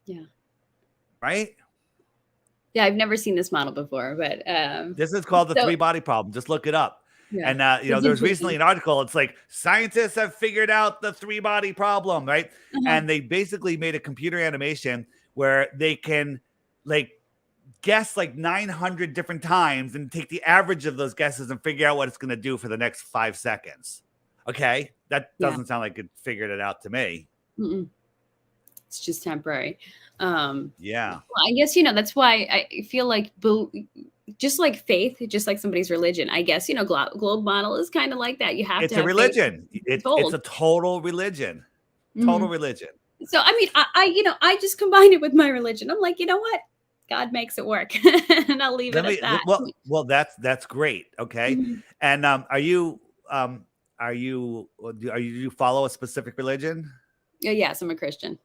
Yeah. right? Yeah, I've never seen this model before, but This is called the so 3-body problem. Just look it up. yeah, And it's there was recently intriguing. an article. It's like scientists have figured out the 3-body problem, right? Uh-huh. And they basically made a computer animation where they can like guess like 900 different times and take the average of those guesses and figure out what it's going to do for the next 5 seconds. Okay, that Yeah. doesn't sound like it figured it out to me. Mm-mm. It's just temporary. Yeah, Well, I guess that's why I feel like just like faith, just like somebody's religion. I guess globe model is kind of like that. You have to it's a have faith to religion. be It's told. a total religion. Total Mhm. religion. So I mean, I just combine it with my religion. I'm like, you know what? God makes it work, and I'll leave it Let at me that. well that's great. Okay. Mhm. And um are you do you follow a specific religion? Yes, I'm a Christian.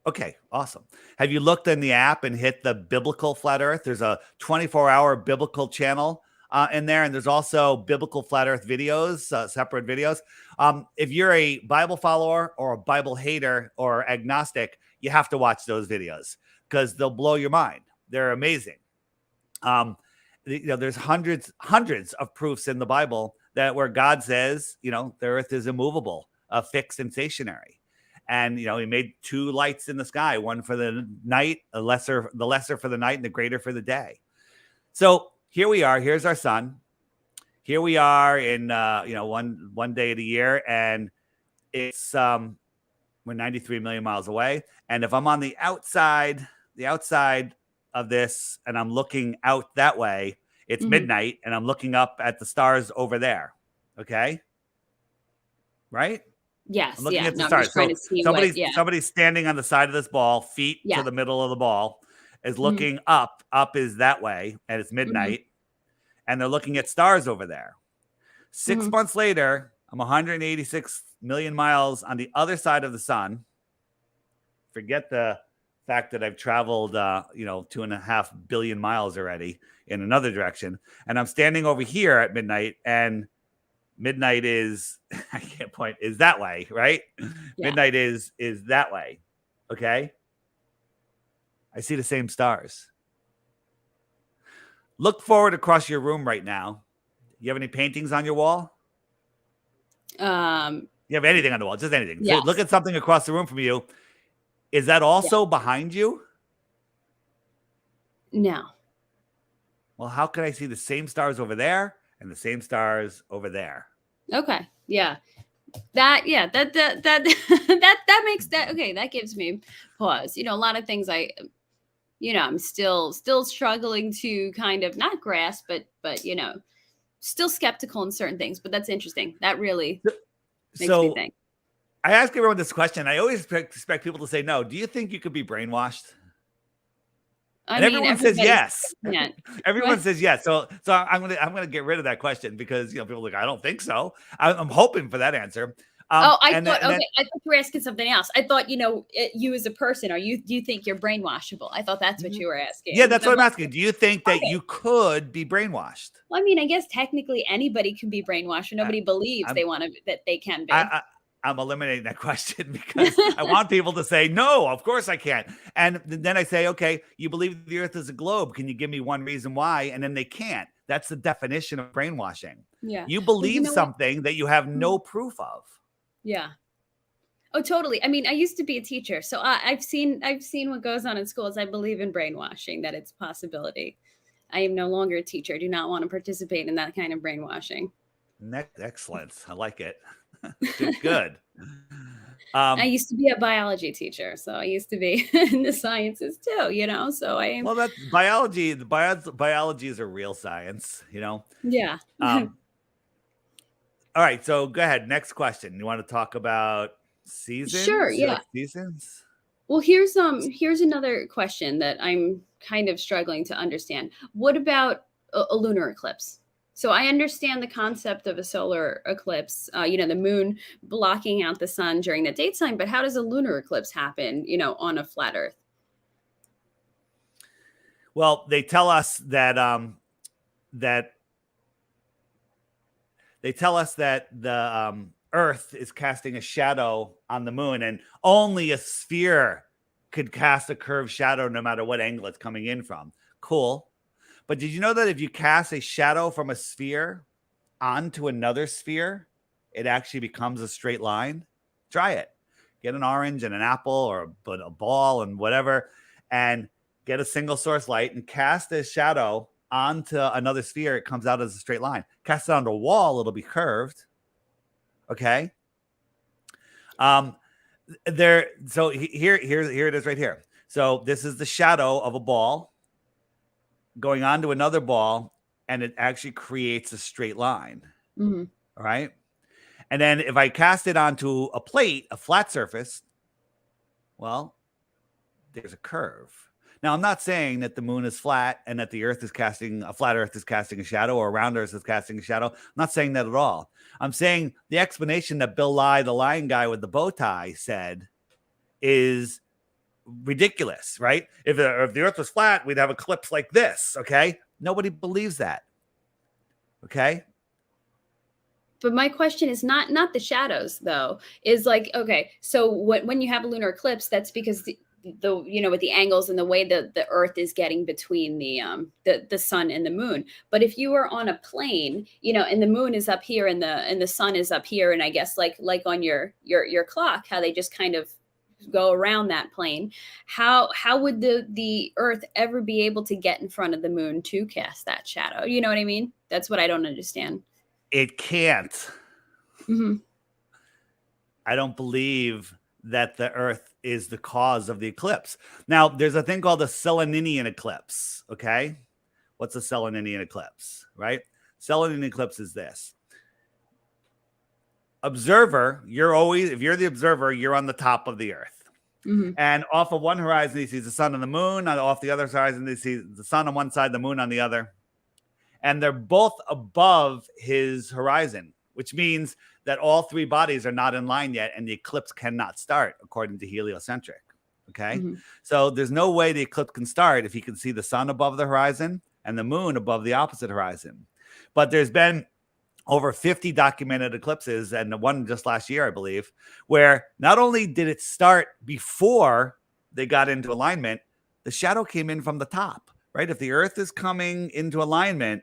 Okay, awesome. Have you looked in the app and hit the biblical flat earth? There's a 24-hour biblical channel in there, and there's also biblical flat earth videos, separate videos. If you're a Bible follower or a Bible hater or agnostic, you have to watch those videos because they'll blow your mind. They're amazing. Um, there's hundreds of proofs in the Bible that where God says, the earth is immovable, fixed and stationary. And he made 2 lights in the sky, one for the night, the lesser for the night, and the greater for the day. So here we are. Here's our sun. Here we are in one day of the year, and it's we're 93 million miles away. And if I'm on the outside of this, and I'm looking out that way, it's Mhm. midnight, and I'm looking up at the stars over there. Okay, right? I'm Yes, looking yeah. at the No, I'm just stars. trying So to see what. somebody's Yeah, somebody's standing on the side of this ball, feet to yeah. the middle of the ball, is Mhm. looking up. Up is that way, and it's Mhm. midnight, and they're looking at stars over there. 6 Mhm. months later, I'm 186 million miles on the other side of the sun. Forget the fact that I've traveled, 2.5 billion miles already in another direction, and I'm standing over here at midnight, and midnight is I can't point is that way, right? Yeah. Midnight is that way. Okay. I see the same stars. Look forward across your room right now. You have any paintings on your wall? Um. You have anything on the wall? Just anything. So look Yes. at something across the room from you. Is that Yeah. also behind you? No. Well, how can I see the same stars over there and the same stars over there? Okay. Yeah. that makes that okay. That gives me pause. A lot of things I'm still struggling to kind of not grasp, but still skeptical in certain things. But that's interesting. That really makes me So think. I ask everyone this question. I always expect people to say no. Do you think you could be brainwashed? I And mean, everyone says everybody yes. can't. Everyone What? says yes. So I'm gonna get rid of that question because people are like, I don't think so. I'm hoping for that answer. Oh, I And thought then okay. I thought you were asking something else. I thought you as a person, do you think you're brainwashable? I thought that's what you were yeah, asking. that's what I'm asking. Do you think that Okay. you could be brainwashed? Well, I mean, I guess technically anybody can be brainwashed, and I, nobody believes I'm that they can I, be. I I'm eliminating that question because I want people to say no. Of course I can't. And then I say, okay, you believe the Earth is a globe. Can you give me one reason why? And then they can't. That's the definition of brainwashing. Yeah. You Well, you believe know what? something that you have Mhm. no proof of. Yeah. Oh, totally. I mean, I used to be a teacher, so I've seen what goes on in schools. I believe in brainwashing, that it's a possibility. I am no longer a teacher. I do not want to participate in that kind of brainwashing. Excellent. I like it. Good, good. I Um, used to be a biology teacher, so I used to be in the sciences too. So I am, well, that's biology. Biology is a real science. yeah. Um, all right, so go ahead. Next question. You want to talk about Sure, seasons? You yeah. like seasons? Well, here's another question that I'm kind of struggling to understand. What about a lunar eclipse? So I understand the concept of a solar eclipse, the moon blocking out the sun during the daytime, but how does a lunar eclipse happen, on a flat Earth? Well, they tell us that the Earth is casting a shadow on the moon, and only a sphere could cast a curved shadow no matter what angle it's coming in from. Cool. But did you know that if you cast a shadow from a sphere onto another sphere, it actually becomes a straight line? Try it. Get an orange and an apple or a ball and whatever, and get a single source light and cast a shadow onto another sphere. It comes out as a straight line. Cast it onto a wall, it'll be curved. Okay. Um, so here it is right here. So this is the shadow of a ball going onto another ball, and it actually creates a straight line. Hmm. All right. And then if I cast it onto a plate, a flat surface, well, there's a curve. Now, I'm not saying that the moon is flat and that a flat Earth is casting a shadow, or a round Earth is casting a shadow. I'm not saying that at all. I'm saying the explanation that Bill Nye, the lion guy with the bow tie, said is ridiculous, right? If the Earth was flat, we'd have eclipse like this, okay? Nobody believes that, okay? But my question is not the shadows though. Is like, okay, so when you have a lunar eclipse, that's because the with the angles and the way the Earth is getting between the sun and the moon. But if you were on a plane, and the moon is up here and the sun is up here, and I guess like on your clock, how they just kind of go around that plane, how would the Earth ever be able to get in front of the moon to cast that shadow? You know what I mean? That's what I don't understand. It can't. Hmm. I don't believe that the Earth is the cause of the eclipse. Now, there's a thing called a Seleninian eclipse, okay? What's a Seleninian eclipse, right? Seleninian eclipse is this. Observer, if you're the observer, you're on the top of the Earth. Hmm. And off of one horizon, he sees the sun and the moon. Off the other horizon, he sees the sun on one side, the moon on the other. And they're both above his horizon, which means that all three bodies are not in line yet, and the eclipse cannot start, according to heliocentric. Okay. Hmm. So there's no way the eclipse can start if he can see the sun above the horizon and the moon above the opposite horizon. But there's been over 50 documented eclipses, and the one just last year, I believe, where not only did it start before they got into alignment, the shadow came in from the top, right? If the Earth is coming into alignment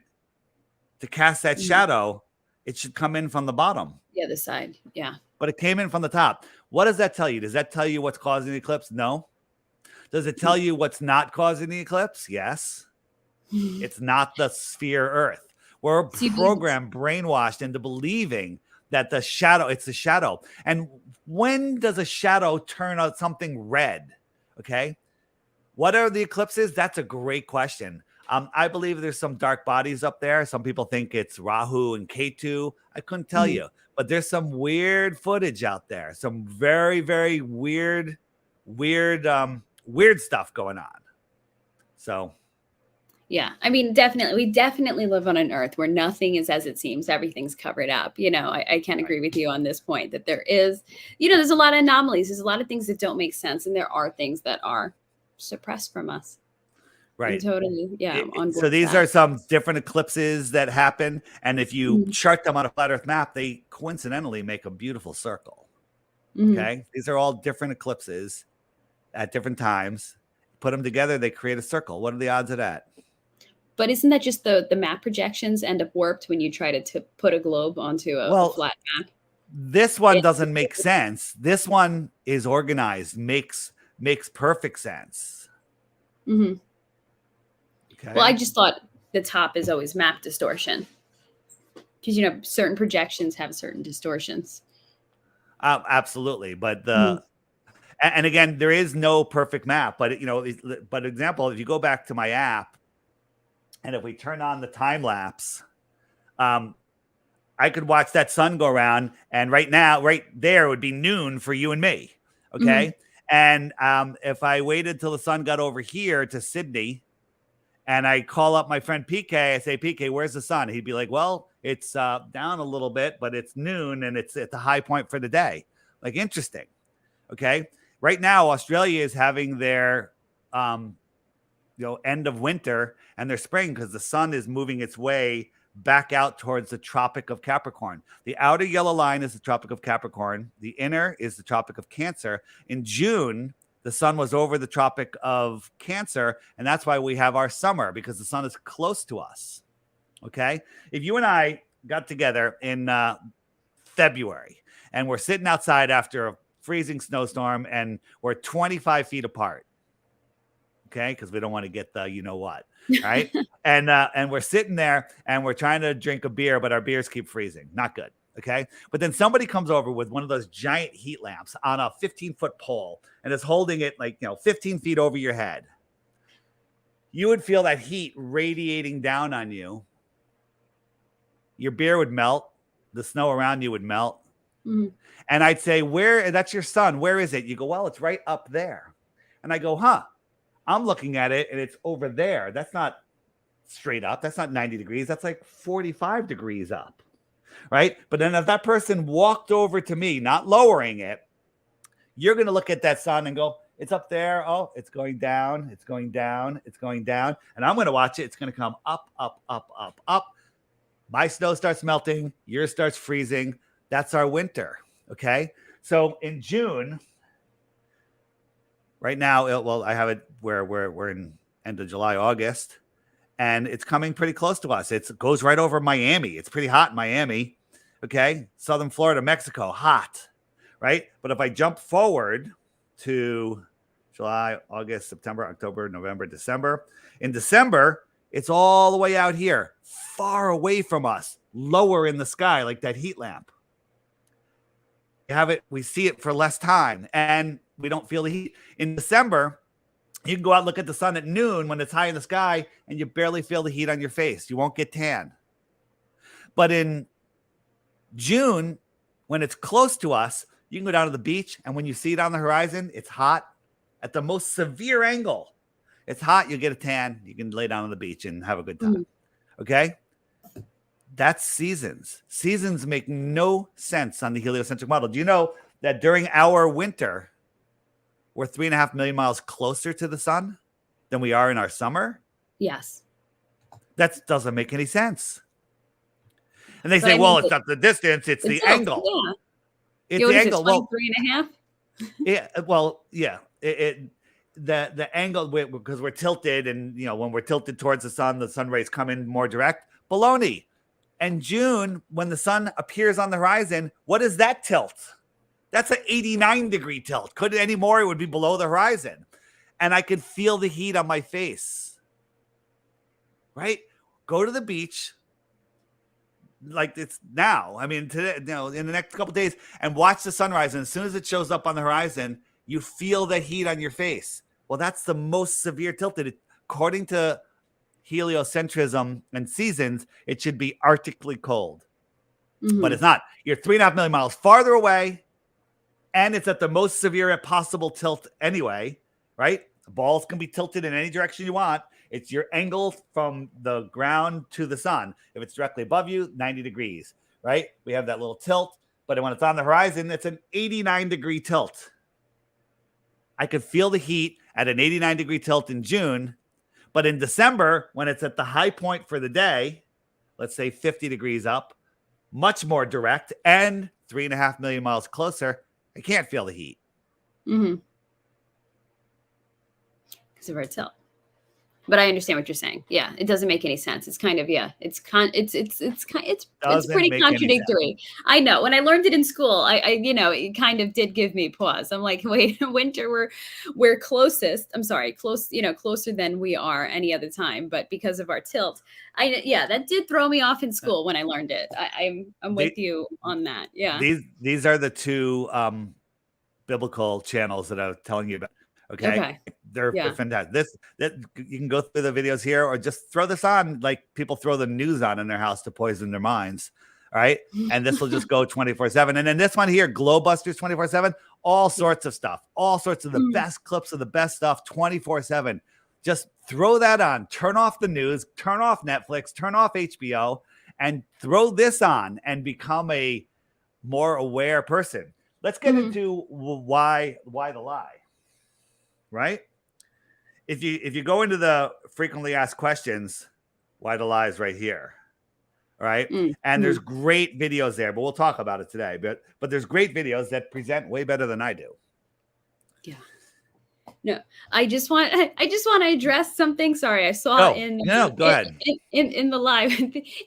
to cast that Hmm. shadow, it should come in from the bottom. The other side, yeah. But it came in from the top. What does that tell you? Does that tell you what's causing the eclipse? No. Does it tell you what's not causing the eclipse? Yes. It's not the sphere Earth. We're So you mean programmed, brainwashed into believing that the shadow, it's the shadow. And when does a shadow turn out something red? Okay. What are the eclipses? That's a great question. I believe there's some dark bodies up there. Some people think it's Rahu and Ketu. I couldn't tell you, but there's some weird footage out there. Some very, very weird stuff going on. So, yeah, I mean, definitely, we definitely live on an Earth where nothing is as it seems. Everything's covered up. You know, I can't agree with you on this point that there is, you know, there's a lot of anomalies. There's a lot of things that don't make sense, and there are things that are suppressed from us. right. I'm totally, yeah, I'm on board. So these are some different eclipses that happen. And if you chart them on a flat Earth map, they coincidentally make a beautiful circle. Okay. These are all different eclipses at different times. Put them together, they create a circle. What are the odds of that? But isn't that just the map projections end up warped when you try to put a globe onto a flat map? This one doesn't make sense. This one is organized, makes perfect sense. Okay. Well, I just thought the top is always map distortion because, you know, certain projections have certain distortions. Absolutely. But and again, there is no perfect map, but you know, but example, if you go back to my app and if we turn on the time lapse, I could watch that sun go around, and right now, right there would be noon for you and me. Okay. And if I waited till the sun got over here to Sydney and I call up my friend PK, I say, PK, where's the sun? He'd be like, well, it's down a little bit, but it's noon and it's at the high point for the day. Like, interesting. Okay. Right now, Australia is having their, end of winter and their spring because the sun is moving its way back out towards the Tropic of Capricorn. The outer yellow line is the Tropic of Capricorn. The inner is the Tropic of Cancer. In June, the sun was over the Tropic of Cancer, and that's why we have our summer, because the sun is close to us. Okay? If you and I got together in February and we're sitting outside after a freezing snowstorm and we're 25 feet apart, okay, because we don't want to get the you know what, right? And we're sitting there and we're trying to drink a beer, but our beers keep freezing. Not good. Okay. But then somebody comes over with one of those giant heat lamps on a 15-foot pole and is holding it 15 feet over your head. You would feel that heat radiating down on you. Your beer would melt. The snow around you would melt. And I'd say, that's your sun. Where is it? You go, well, it's right up there. And I go, I'm looking at it and it's over there. That's not straight up. That's not 90 degrees. That's like 45 degrees up. Right. But then if that person walked over to me, not lowering it, you're going to look at that sun and go, it's up there. Oh, it's going down. It's going down. It's going down. And I'm going to watch it. It's going to come up, up, up, up, up. My snow starts melting. Yours starts freezing. That's our winter. Okay. So in June, right now, I have it where we're in end of July, August, and it's coming pretty close to us. It goes right over Miami. It's pretty hot in Miami. Okay. Southern Florida, Mexico, hot. Right. But if I jump forward to July, August, September, October, November, December, in December, it's all the way out here, far away from us, lower in the sky, like that heat lamp. We see it for less time and we don't feel the heat. In December, you can go out and look at the sun at noon when it's high in the sky and you barely feel the heat on your face. You won't get tan. But in June, when it's close to us, you can go down to the beach and when you see it on the horizon, it's hot at the most severe angle. It's hot. You get a tan. You can lay down on the beach and have a good time. Okay. That's seasons. Seasons make no sense on the heliocentric model. Do you know that during our winter, we're 3.5 million miles closer to the sun than we are in our summer? Yes. That doesn't make any sense. And they say, well, it's not the distance, it's the angle. Yeah. It's the angle. 23.5? Yeah. Well, yeah. The angle, because we're tilted, and when we're tilted towards the sun rays come in more direct. Baloney. And June, when the sun appears on the horizon, what is that tilt? That's an 89-degree tilt. Could it any more? It would be below the horizon. And I could feel the heat on my face. Right? Go to the beach. like it's now. I mean, today, in the next couple of days, and watch the sunrise. And as soon as it shows up on the horizon, you feel the heat on your face. Well, that's the most severe tilted. According to heliocentrism and seasons, it should be arctically cold, but it's not. You're 3.5 million miles farther away, and it's at the most severe possible tilt anyway, right? The balls can be tilted in any direction you want. It's your angle from the ground to the sun. If it's directly above you, 90 degrees, right? We have that little tilt, but when it's on the horizon, it's an 89-degree tilt. I could feel the heat at an 89-degree tilt in June, but in December, when it's at the high point for the day, let's say 50 degrees up, much more direct and 3.5 million miles closer, I can't feel the heat. Because of our tilt. But I understand what you're saying. Yeah, it doesn't make any sense. It's kind of it's pretty contradictory. I know. When I learned it in school, I it kind of did give me pause. I'm like, wait, winter we're closest. I'm sorry, closer than we are any other time. But because of our tilt, that did throw me off in school when I learned it. I'm with you on that. Yeah. These are the two biblical channels that I was telling you about. Okay. They're fantastic. That you can go through the videos here, or just throw this on, like people throw the news on in their house to poison their minds. All right. And this will just go 24/7. And then this one here, Glowbusters 24/7, all sorts of stuff, all sorts of the best clips of the best stuff 24/7. Just throw that on, turn off the news, turn off Netflix, turn off HBO, and throw this on and become a more aware person. Let's get into why the lie. Right? If you go into the frequently asked questions, why the lie is right here. All right. And there's great videos there, but we'll talk about it today. But there's great videos that present way better than I do. Yeah. No, I just want to address something. Sorry, I saw go ahead. In the live.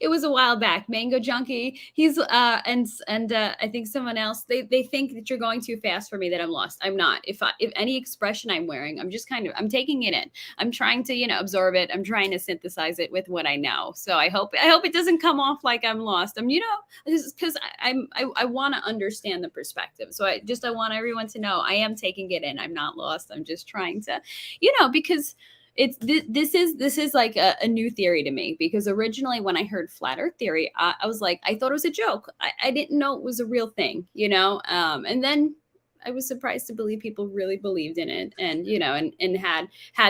It was a while back. Mango Junkie. He's and I think someone else. They think that you're going too fast for me, that I'm lost. I'm not. If any expression I'm wearing, I'm just I'm taking it in. I'm trying to absorb it. I'm trying to synthesize it with what I know. So I hope it doesn't come off like I'm lost. Because I want to understand the perspective. So I want everyone to know I am taking it in. I'm not lost. I'm just trying to, because this is like a new theory to me, because originally when I heard flat earth theory, I was like, I thought it was a joke. I didn't know it was a real thing, and then I was surprised to believe people really believed in it, and and had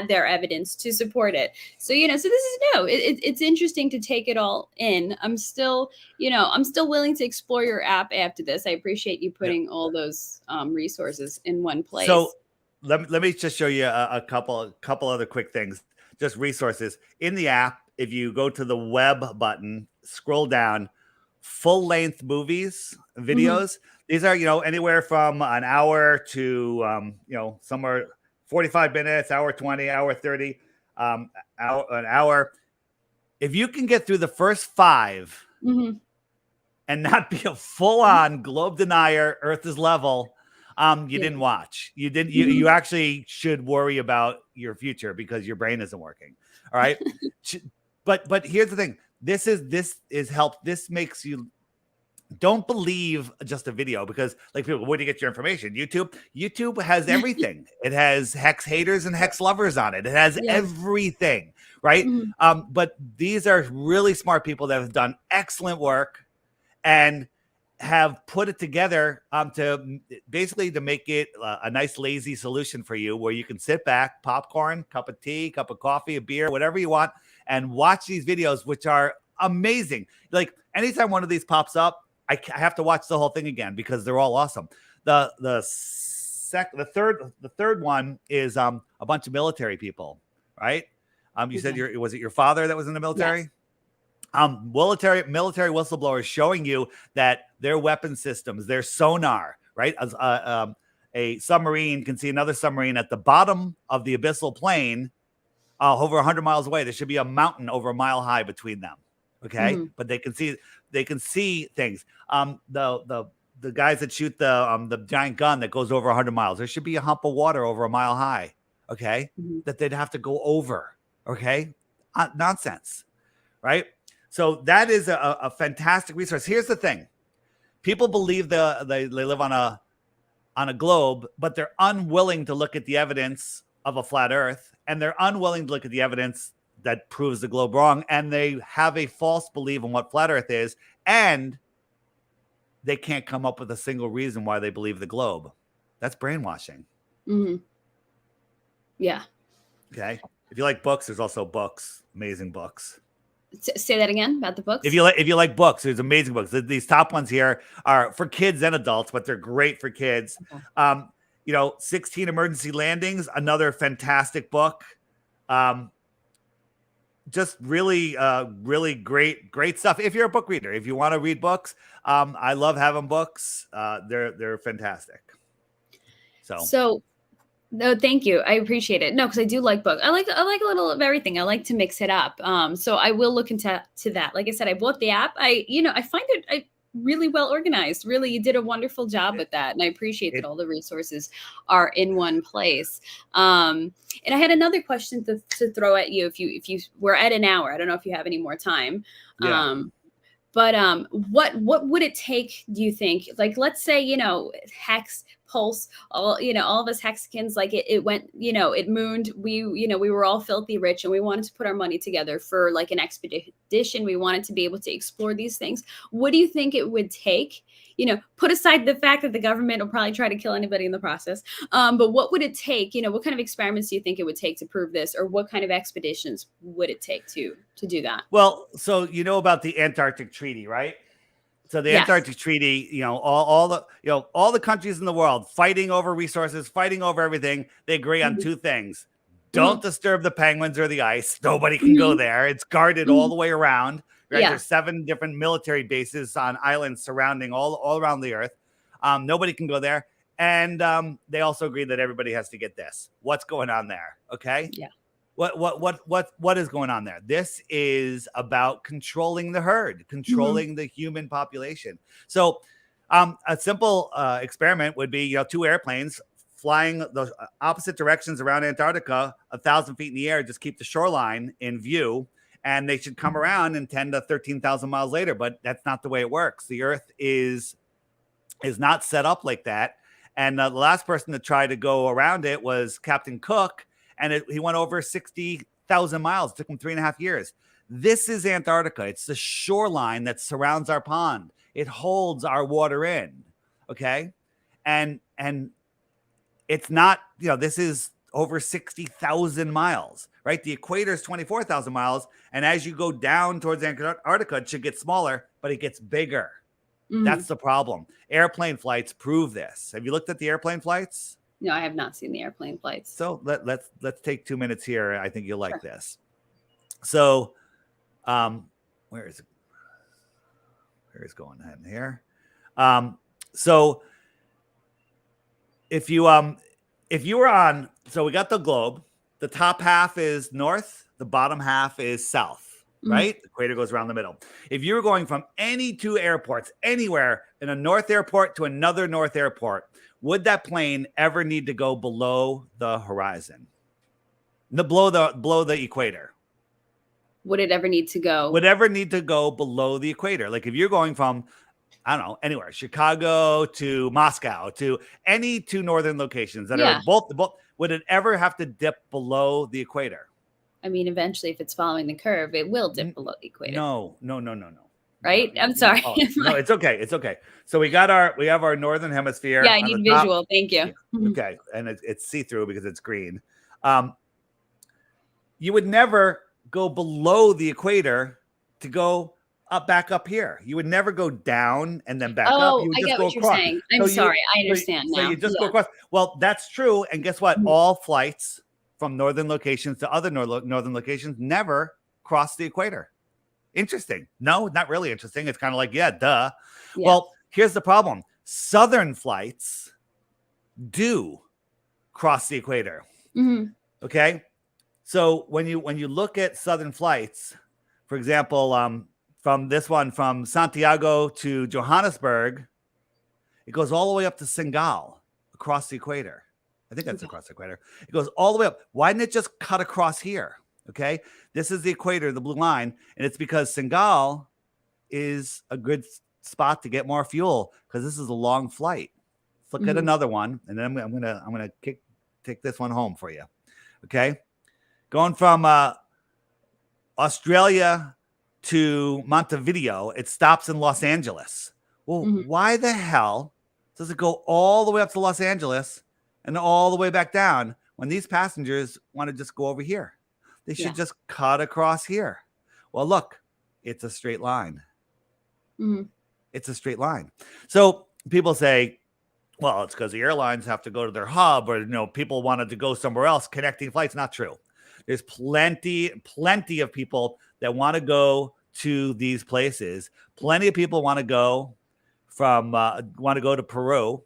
their evidence to support it. So so this is new. It's interesting to take it all in. I'm still willing to explore your app after this. I appreciate you putting all those resources in one place. So let me just show you a couple other quick things. Just resources in the app. If you go to the web button, scroll down, full length movies, videos. These are anywhere from an hour to somewhere 45 minutes, hour 20, hour 30, an hour. If you can get through the first 5 and not be a full on globe denier, Earth is level, you didn't watch. You didn't. You actually should worry about your future because your brain isn't working. All right. But here's the thing. This is help. This makes you don't believe just a video, because like people, where do you get your information? YouTube has everything. It has hex haters and hex lovers on it. It has everything. Right. But these are really smart people that have done excellent work and have put it together to basically to make it a nice lazy solution for you, where you can sit back, popcorn, cup of tea, cup of coffee, a beer, whatever you want, and watch these videos, which are amazing. Like anytime one of these pops up, I have to watch the whole thing again because they're all awesome. The third one is a bunch of military people, right? You said was it your father that was in the military? Yes. Military whistleblowers showing you that their weapon systems, their sonar, right? A submarine can see another submarine at the bottom of the abyssal plain, over 100 miles away. There should be a mountain over a mile high between them. Okay, but they can see things. The guys that shoot the giant gun that goes over 100 miles, there should be a hump of water over a mile high. Okay, that they'd have to go over. Okay, nonsense, right? So that is a fantastic resource. Here's the thing: people believe they live on a globe, but they're unwilling to look at the evidence of a flat Earth, and they're unwilling to look at the evidence that proves the globe wrong, and they have a false belief in what flat Earth is, and they can't come up with a single reason why they believe the globe. That's brainwashing. Mm-hmm. Yeah. Okay. If you like books, there's also books, amazing books. Say that again about the books. If you like books, there's amazing books. These top ones here are for kids and adults, but they're great for kids. Okay. 16 Emergency Landings, another fantastic book. Just really, really great stuff. If you're a book reader, if you want to read books, I love having books. They're fantastic. So no, thank you. I appreciate it. No, because I do like books. I like a little of everything. I like to mix it up. So I will look into that. Like I said, I bought the app. I find it really well organized. Really, you did a wonderful job with that, and I appreciate that all the resources are in one place. And I had another question to throw at you. If you were at an hour, I don't know if you have any more time. Yeah. But what would it take, do you think? Like, let's say, Hex, Pulse, all of us Hexicans, like it went, it mooned. We were all filthy rich, and we wanted to put our money together for like an expedition. We wanted to be able to explore these things. What do you think it would take? Put aside the fact that the government will probably try to kill anybody in the process. But what would it take? What kind of experiments do you think it would take to prove this, or what kind of expeditions would it take to do that? Well, so you know about the Antarctic Treaty, right? So the Antarctic Treaty, all the countries in the world fighting over resources, fighting over everything, they agree on two things. Don't disturb the penguins or the ice. Nobody can go there. It's guarded all the way around. Right? Yeah. There's 7 different military bases on islands surrounding all around the Earth. Nobody can go there. And they also agree that everybody has to get this. What's going on there? Okay. Yeah. What is going on there? This is about controlling the herd, controlling the human population. So a simple experiment would be, 2 airplanes flying the opposite directions around Antarctica, 1,000 feet in the air, just keep the shoreline in view. And they should come around in 10 to 13,000 miles later, but that's not the way it works. The Earth is not set up like that. And the last person to try to go around it was Captain Cook, and he went over 60,000 miles. It took him 3.5 years. This is Antarctica. It's the shoreline that surrounds our pond. It holds our water in, okay? And it's not, this is over 60,000 miles, right? The equator is 24,000 miles. And as you go down towards Antarctica, it should get smaller, but it gets bigger. That's the problem. Airplane flights prove this. Have you looked at the airplane flights? No, I have not seen the airplane flights. So let's take 2 minutes here. I think you'll like this. So, where is it? Where is going on here? So if you were on, so we got the globe. The top half is north. The bottom half is south. Right? The equator goes around the middle. If you were going from any 2 airports, anywhere in a north airport to another north airport, would that plane ever need to go below the horizon? Below the equator? Would it ever need to go? Would ever need to go below the equator? Like if you're going from, I don't know, anywhere, Chicago to Moscow, to any 2 northern locations that are both, would it ever have to dip below the equator? I mean, eventually, if it's following the curve, it will dip below the equator. No. Right? I'm sorry. Oh, no, it's okay. It's okay. So we have our northern hemisphere. Yeah, I need visual. Thank you. Okay, and it's see-through because it's green. You would never go below the equator to go back up here. You would never go down and then back up. You would just go across. You're saying. I'm sorry. I understand now. So you just go across. Well, that's true. And guess what? All flights from northern locations to other northern locations never cross the equator. Interesting. No, not really interesting. It's kind of like, duh. Yeah. Well, here's the problem. Southern flights do cross the equator. Okay. So when you look at southern flights, for example, from this one, from Santiago to Johannesburg, it goes all the way up to Senegal across the equator. I think that's across the equator. It goes all the way up. Why didn't it just cut across here? Okay, this is the equator, the blue line, and it's because Singal is a good spot to get more fuel because this is a long flight. Let's look at another one, and then I'm gonna take this one home for you. Okay, going from Australia to Montevideo, it stops in Los Angeles. Well, why the hell does it go all the way up to Los Angeles and all the way back down when these passengers want to just go over here? They should just cut across here. Well, look, it's a straight line. It's a straight line. So people say, well, it's because the airlines have to go to their hub, or people wanted to go somewhere else, connecting flights. Not true. There's plenty of people that want to go to these places. Plenty of people want to go to Peru.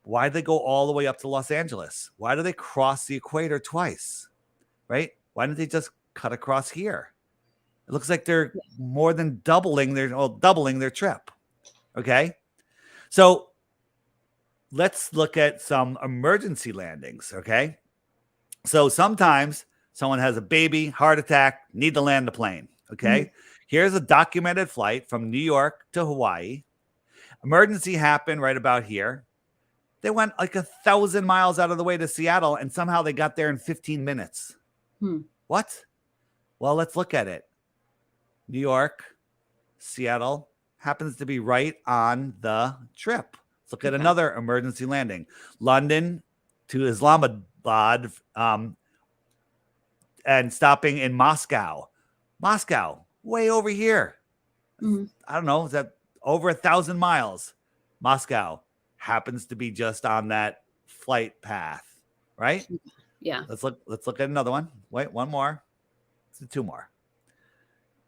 Why do they go all the way up to Los Angeles? Why do they cross the equator twice? Right? Why didn't they just cut across here? It looks like they're more than doubling their trip. Okay, so let's look at some emergency landings. Okay, so sometimes someone has a baby, heart attack, need to land the plane. Okay, here's a documented flight from New York to Hawaii. Emergency happened right about here. They went like 1,000 miles out of the way to Seattle, and somehow they got there in 15 minutes. What? Well, let's look at it. New York, Seattle happens to be right on the trip. Let's look at another emergency landing. London to Islamabad, and stopping in Moscow. Moscow, way over here. I don't know, is that over 1,000 miles? Moscow happens to be just on that flight path, right? Yeah. Let's look at another one. Wait, one more. Two more.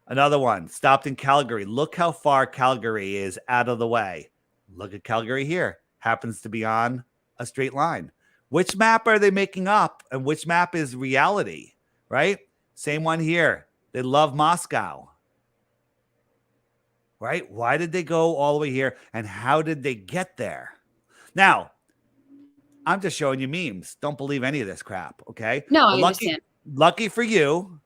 Another one stopped in Calgary. Look how far Calgary is out of the way. Look at Calgary here. Happens to be on a straight line. Which map are they making up, and which map is reality, right? Same one here. They love Moscow, right? Why did they go all the way here, and how did they get there? Now, I'm just showing you memes. Don't believe any of this crap, okay? No, I understand. Lucky for you,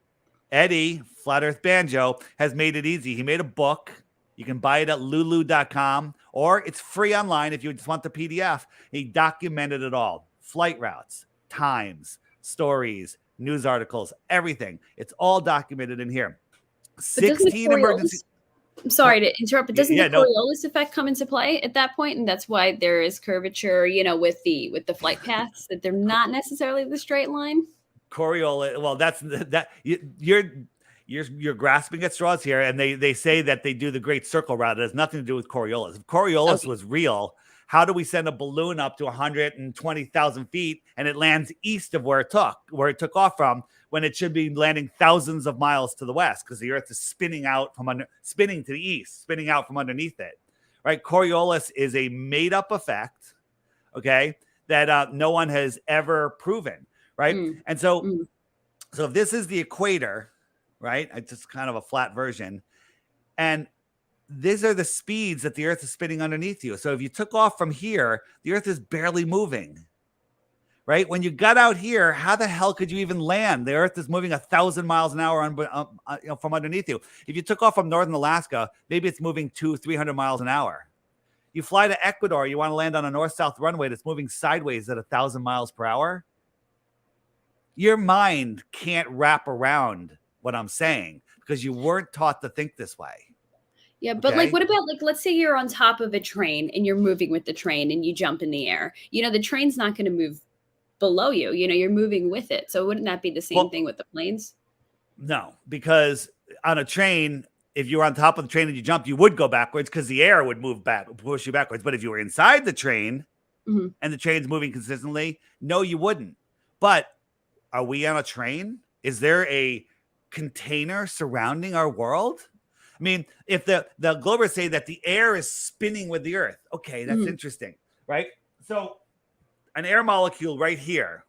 Eddie, Flat Earth Banjo, has made it easy. He made a book. You can buy it at lulu.com, or it's free online if you just want the PDF. He documented it all. Flight routes, times, stories, news articles, everything. It's all documented in here. 16 emergency... I'm sorry to interrupt, but doesn't the Coriolis effect come into play at that point? And that's why there is curvature, with the flight paths, that they're not necessarily the straight line. Coriolis, well, you're grasping at straws here, and they say that they do the Great Circle route. It has nothing to do with Coriolis. If Coriolis was real, how do we send a balloon up to 120,000 feet and it lands east of where it took off from, when it should be landing thousands of miles to the west, because the Earth is spinning to the east, spinning out from underneath it, right? Coriolis is a made-up effect, okay, that no one has ever proven, right? And so if this is the equator, right, it's just kind of a flat version, and these are the speeds that the Earth is spinning underneath you. So if you took off from here, the Earth is barely moving, right? When you got out here, how the hell could you even land? The Earth is moving 1,000 miles an hour from underneath you. If you took off from northern Alaska, maybe it's moving 200-300 miles an hour. You fly to Ecuador, you want to land on a north-south runway that's moving sideways at 1,000 miles per hour. Your mind can't wrap around what I'm saying because you weren't taught to think this way. Yeah, but what about let's say you're on top of a train and you're moving with the train and you jump in the air. The train's not going to move below you. You're moving with it. So wouldn't that be the same thing with the planes? No, because on a train, if you were on top of the train and you jumped, you would go backwards because the air would move back, push you backwards. But if you were inside the train and the train's moving consistently, no, you wouldn't. But are we on a train? Is there a container surrounding our world? I mean, if the Globers say that the air is spinning with the Earth, okay, that's interesting, right? So an air molecule right here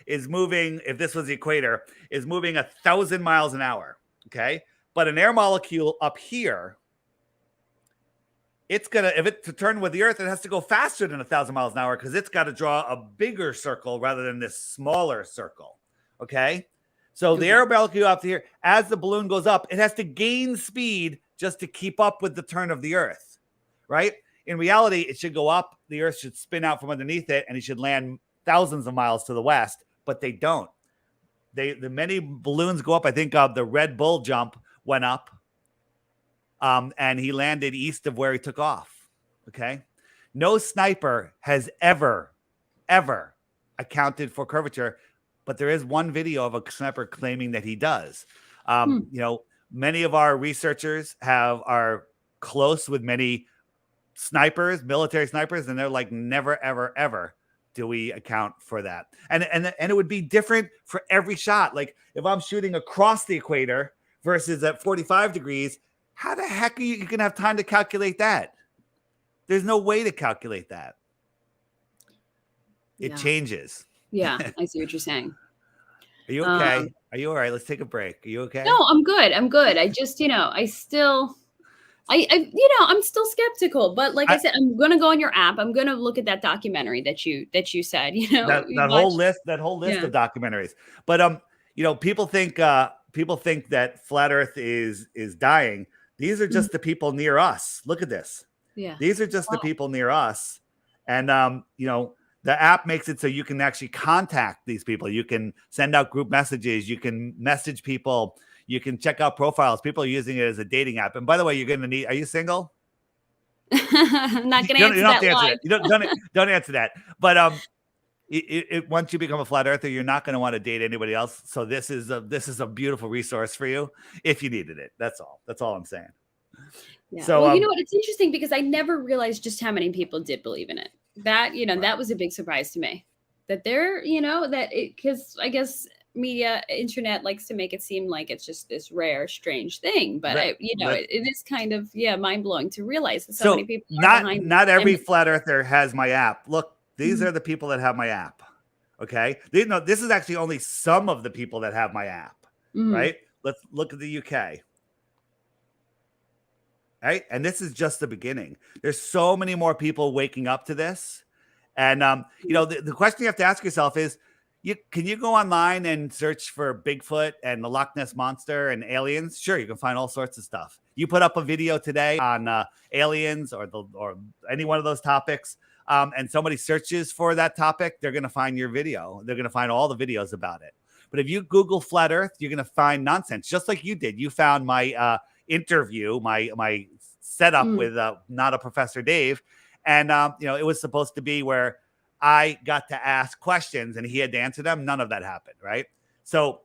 is moving, if this was the equator, is moving 1,000 miles an hour, okay? But an air molecule up here, if it to turn with the Earth, it has to go faster than 1,000 miles an hour because it's got to draw a bigger circle rather than this smaller circle, okay? So the aeroballoon as the balloon goes up, it has to gain speed just to keep up with the turn of the Earth, right? In reality, it should go up. The Earth should spin out from underneath it, and it should land thousands of miles to the west, but they don't. The many balloons go up. I think the Red Bull jump went up, and he landed east of where he took off. Okay. No sniper has ever accounted for curvature, but there is one video of a sniper claiming that he does. You know, many of our researchers are close with many snipers, military snipers, and they're like, never, ever, ever do we account for that. And it would be different for every shot. Like if I'm shooting across the equator versus at 45 degrees, how the heck are you going to have time to calculate that? There's no way to calculate that. It changes. Yeah, I see what you're saying. Are you okay? Are you all right? Let's take a break. Are you okay? No, I'm good. I'm good. I just, I'm still skeptical, but like I said, I'm going to go on your app. I'm going to look at that documentary that you said, that whole list of documentaries. But, people think that flat Earth is dying. These are just the people near us. Look at this. Yeah. These are just the people near us. And, the app makes it so you can actually contact these people. You can send out group messages. You can message people. You can check out profiles. People are using it as a dating app. And by the way, you're going to need, are you single? I'm not going to answer that live. Don't answer that. But once you become a flat earther, you're not going to want to date anybody else. So this is a beautiful resource for you if you needed it. That's all. That's all I'm saying. Yeah. So, well, you know what? It's interesting because I never realized just how many people did believe in it. That, that was a big surprise to me. That because I guess media, internet likes to make it seem like it's just this rare, strange thing. But it is kind of mind blowing to realize that so many people are behind. Not every flat earther has my app. Look, these are the people that have my app. Okay, this is actually only some of the people that have my app. Right? Let's look at the UK. Right. And this is just the beginning. There's so many more people waking up to this. And, the question you have to ask yourself is, can you go online and search for Bigfoot and the Loch Ness Monster and aliens? Sure, you can find all sorts of stuff. You put up a video today on aliens or any one of those topics, and somebody searches for that topic, they're going to find your video. They're going to find all the videos about it. But if you Google flat Earth, you're going to find nonsense, just like you did. You found my interview, my setup with Not a Professor Dave. And, it was supposed to be where I got to ask questions and he had to answer them. None of that happened. Right. So,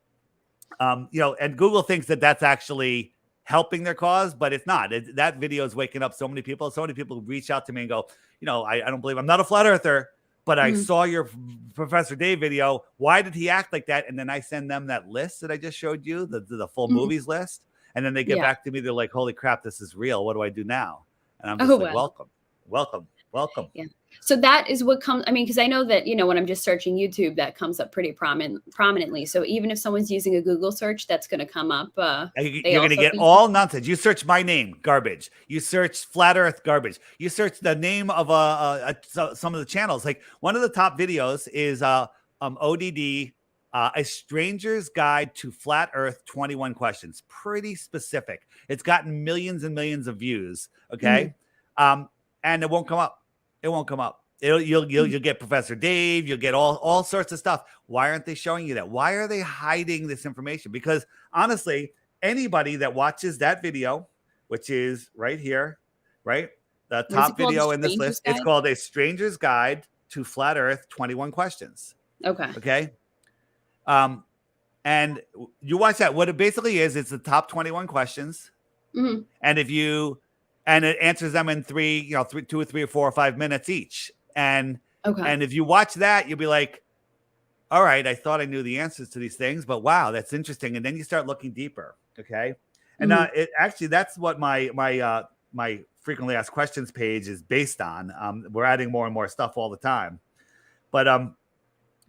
and Google thinks that that's actually helping their cause, but it's not. That video is waking up so many people. So many people reach out to me and go, I don't believe I'm not a flat earther, but I saw your Professor Dave video. Why did he act like that? And then I send them that list that I just showed you, the full movies list. And then they get back to me. They're like, holy crap, this is real. What do I do now? And I'm just like, welcome. Yeah. So that is what comes. I mean, because I know that, when I'm just searching YouTube, that comes up pretty prominently. So even if someone's using a Google search, that's going to come up. You're going to get all nonsense. You search my name, garbage. You search flat Earth, garbage. You search the name of some of the channels. Like one of the top videos is ODD, A Stranger's Guide to Flat Earth, 21 Questions. Pretty specific. It's gotten millions and millions of views. Okay. And it won't come up. It won't come up. You'll get Professor Dave. You'll get all sorts of stuff. Why aren't they showing you that? Why are they hiding this information? Because honestly, anybody that watches that video, which is right here, right? The top video in this list, it's called A Stranger's Guide to Flat Earth, 21 Questions. Okay. And you watch that. What it basically is, it's the top 21 questions. And it answers them in 2 or 3 or 4 or 5 minutes each. And if you watch that, you'll be like, all right, I thought I knew the answers to these things, but wow, that's interesting. And then you start looking deeper. Okay. And that's what my frequently asked questions page is based on. We're adding more and more stuff all the time. But,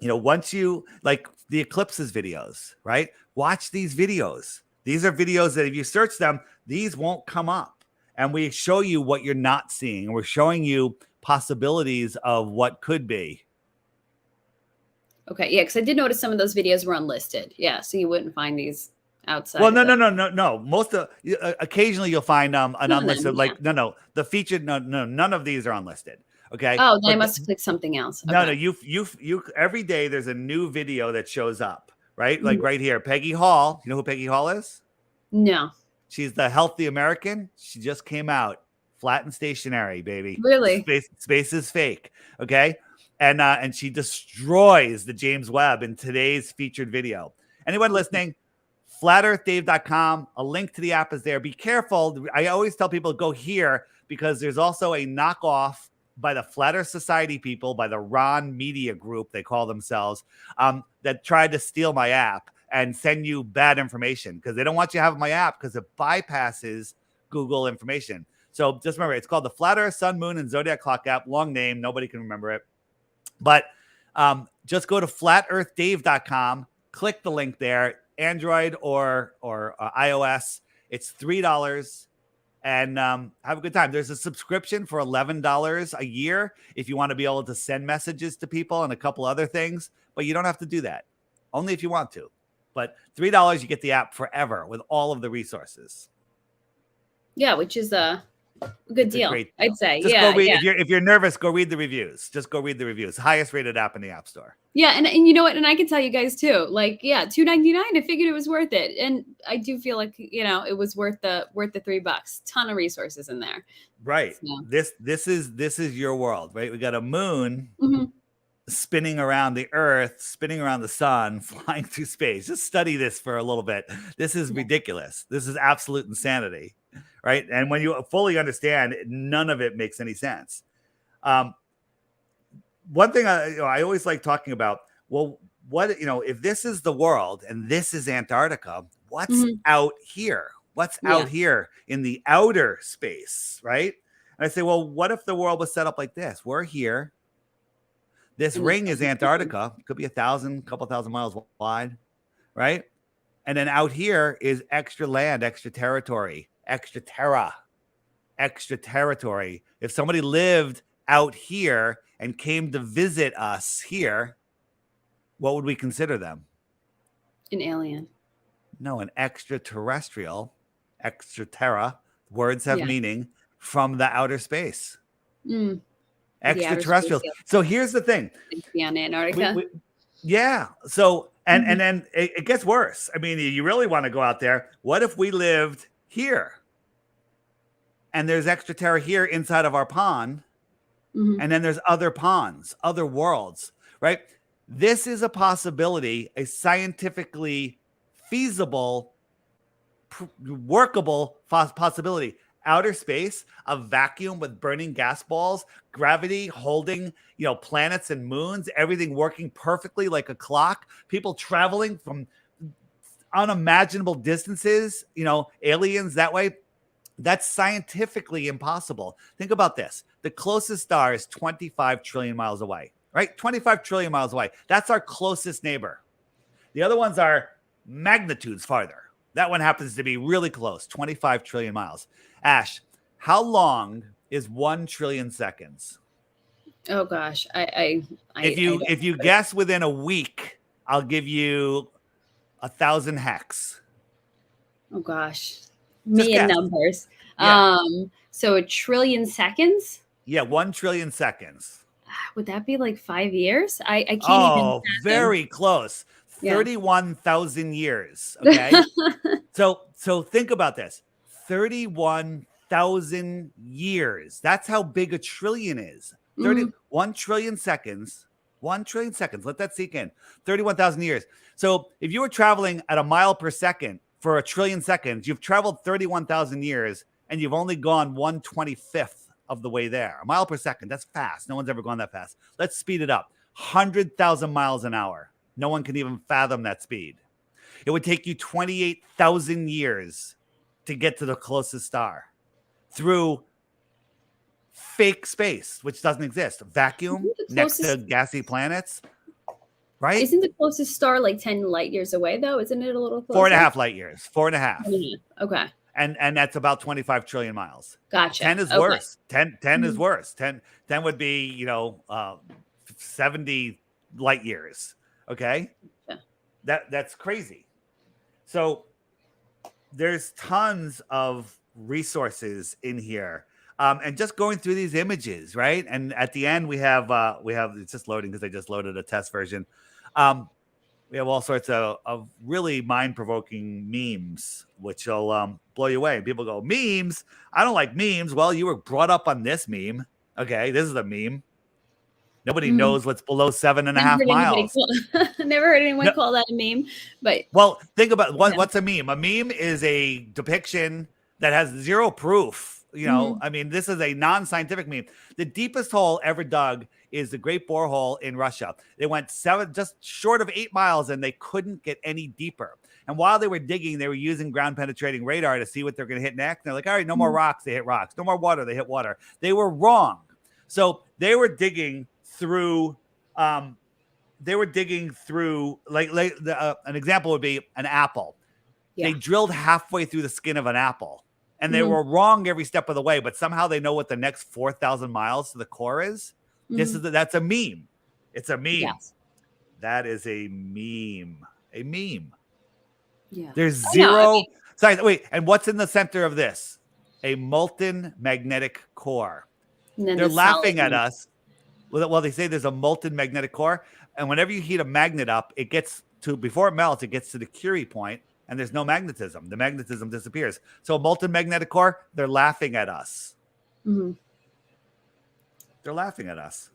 once you like the eclipses videos, right? Watch these videos. These are videos that if you search them, these won't come up. And we show you what you're not seeing. We're showing you possibilities of what could be. Okay, yeah, because I did notice some of those videos were unlisted. Yeah, so you wouldn't find these outside Well, of no. Most of occasionally you'll find an some of them, unlisted, yeah. like the featured. No, none of these are unlisted. Okay, Oh, then I but must have clicked something else. no, Okay. you every day there's a new video that shows up, right? Like Mhm. right here, Peggy Hall. You know who Peggy Hall is? No, She's the healthy American. She just came out, flat and stationary, baby. really? Space is fake. Okay, and she destroys the James Webb in today's featured video. Anyone listening? FlatEarthDave.com. A link to the app is there. Be careful. I always tell people go here because there's also a knockoff by the Flat Earth Society people, by the Ron Media Group, they call themselves, that tried to steal my app and send you bad information because they don't want you to have my app because it bypasses Google information. So just remember, it's called the Flat Earth, Sun, Moon, and Zodiac Clock app. Long name. Nobody can remember it. But just go to flatearthdave.com, click the link there, Android or iOS. It's $3 and have a good time. There's a subscription for $11 a year if you want to be able to send messages to people and a couple other things, but you don't have to do that. Only if you want to. But $3, you get the app forever with all of the resources. Yeah, which is a good It's a deal, great deal. I'd say. Just Yeah, go read. yeah. If you're nervous, go read the reviews. Just go read the reviews. Highest rated app in the App Store. Yeah, and you know what? And I can tell you guys too. Like, yeah, $2.99. I figured it was worth it, and I do feel like it was worth the $3. Ton of resources in there. Right. So. This is your world, right? We got a moon Mhm. spinning around the Earth, spinning around the sun, flying through space. Just study this for a little bit. This is ridiculous. This is absolute insanity, right? And when you fully understand, none of it makes any sense. One thing I always like talking about, well, what, if this is the world and this is Antarctica, what's out here? What's out here in the outer space, right? And I say, well, what if the world was set up like this? We're here. This ring is Antarctica. It could be couple thousand miles wide, right? And then out here is extra land, extra territory, extra terra, extra territory. If somebody lived out here and came to visit us here, what would we consider them? An alien. No, an extraterrestrial, extra terra. Words have meaning from the outer space. Extraterrestrial. So here's the thing. Beyond Antarctica. Yeah. So and then it gets worse. I mean, you really want to go out there. What if we lived here? And there's extra terra here inside of our pond. And then there's other ponds, other worlds, right? This is a possibility, a scientifically feasible, workable possibility. Outer space, a vacuum with burning gas balls, gravity holding, planets and moons, everything working perfectly like a clock, people traveling from unimaginable distances, aliens that way. That's scientifically impossible. Think about this. The closest star is 25 trillion miles away, right? 25 trillion miles away. That's our closest neighbor. The other ones are magnitudes farther. That one happens to be really close, 25 trillion miles. Ash, how long is 1 trillion seconds? Oh gosh, if you guess within a week, I'll give you 1,000 hex. Oh gosh, me and numbers. So 1 trillion seconds. Yeah, 1 trillion seconds. Would that be like 5 years? I can't even. Oh, very close. 31,000 years. Okay. So think about this. 31,000 years. That's how big a trillion is. 1 trillion seconds. 1 trillion seconds. Let that sink in. 31,000 years. So if you were traveling at a mile per second for 1 trillion seconds, you've traveled 31,000 years and you've only gone 1/25th of the way there. A mile per second. That's fast. No one's ever gone that fast. Let's speed it up. 100,000 miles an hour. No one can even fathom that speed. It would take you 28,000 years to get to the closest star through fake space, which doesn't exist. Vacuum next to gassy planets, right? Isn't the closest star like 10 light years away, though? Isn't it a little closer? 4.5 light years. 4.5. Okay. And that's about 25 trillion miles. Gotcha. 10 is worse. 10 is worse. 10 would be, 70 light years. Okay. Yeah. That's crazy. So there's tons of resources in here. And just going through these images, right? And at the end, we have it's just loading because I just loaded a test version. We have all sorts of really mind-provoking memes, which will blow you away. People go, memes? I don't like memes. Well, you were brought up on this meme. Okay, this is a meme. Nobody knows what's below 7.5 miles. Never heard anyone No, call that a meme, but well, think about yeah. what's a meme. A meme is a depiction that has zero proof. You know, I mean, this is a non-scientific meme. The deepest hole ever dug is the Great Borehole in Russia. They went just short of 8 miles, and they couldn't get any deeper. And while they were digging, they were using ground-penetrating radar to see what they're going to hit next. And they're like, all right, no more rocks. They hit rocks. No more water. They hit water. They were wrong. So they were digging through. They were digging through an example would be an apple. Yeah. They drilled halfway through the skin of an apple, and they were wrong every step of the way. But somehow they know what the next 4,000 miles to the core is. That's a meme. It's a meme. Yes. That is a meme. A meme. Yeah. There's zero. Sorry, wait. And what's in the center of this? A molten magnetic core. They're laughing at us. Well, they say there's a molten magnetic core. And whenever you heat a magnet up, it gets to, before it melts, it gets to the Curie point, and there's no magnetism. The magnetism disappears. So a molten magnetic core, they're laughing at us. They're laughing at us.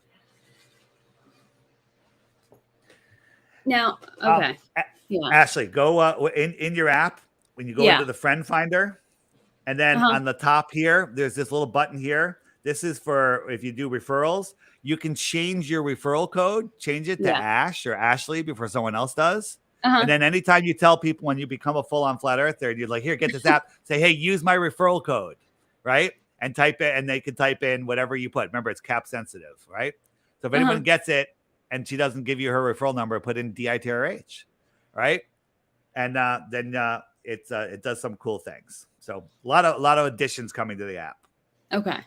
Now, okay. Ashley, go in your app, when you go into the friend finder, and then on the top here, there's this little button here. This is for if you do referrals. You can change your referral code, change it to Ash or Ashley before someone else does. And then anytime you tell people when you become a full-on flat earther, you're like, here, get this app. Say, hey, use my referral code, right? And type it, and they can type in whatever you put. Remember, it's cap sensitive, right? So if anyone gets it and she doesn't give you her referral number, put in DITRH, right? And then it does some cool things. So a lot of additions coming to the app. Okay.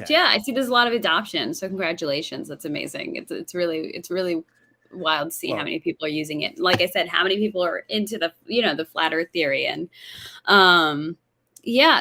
Yeah, I see there's a lot of adoption. So congratulations. That's amazing. It's really wild to see how many people are using it. Like I said, how many people are into the flat earth theory. And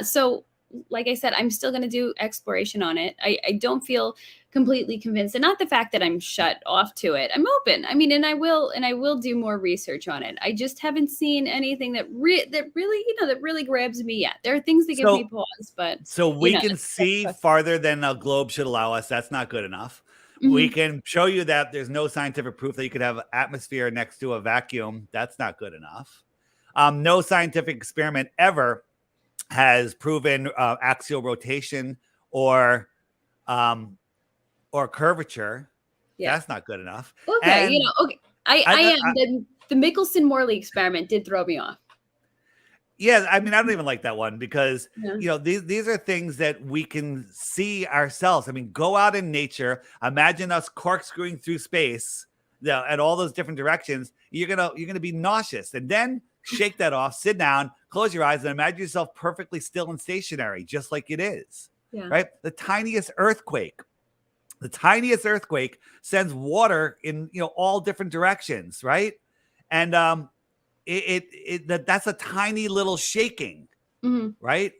so like I said, I'm still going to do exploration on it. I don't feel completely convinced, and not the fact that I'm shut off to it. I'm open. I mean, and I will do more research on it. I just haven't seen anything that really grabs me yet. There are things that give me pause, but so we can see farther than a globe should allow us. That's not good enough. We can show you that there's no scientific proof that you could have atmosphere next to a vacuum. That's not good enough. No scientific experiment ever has proven axial rotation or curvature. That's not good enough. Okay, and the Michelson-Morley experiment did throw me off. Yeah, I mean, I don't even like that one because these are things that we can see ourselves. I mean, go out in nature, imagine us corkscrewing through space, at all those different directions. You're gonna be nauseous, and then shake that off, sit down, close your eyes, and imagine yourself perfectly still and stationary, just like it is. Yeah. Right? The tiniest earthquake sends water in all different directions, right? And that's a tiny little shaking, right?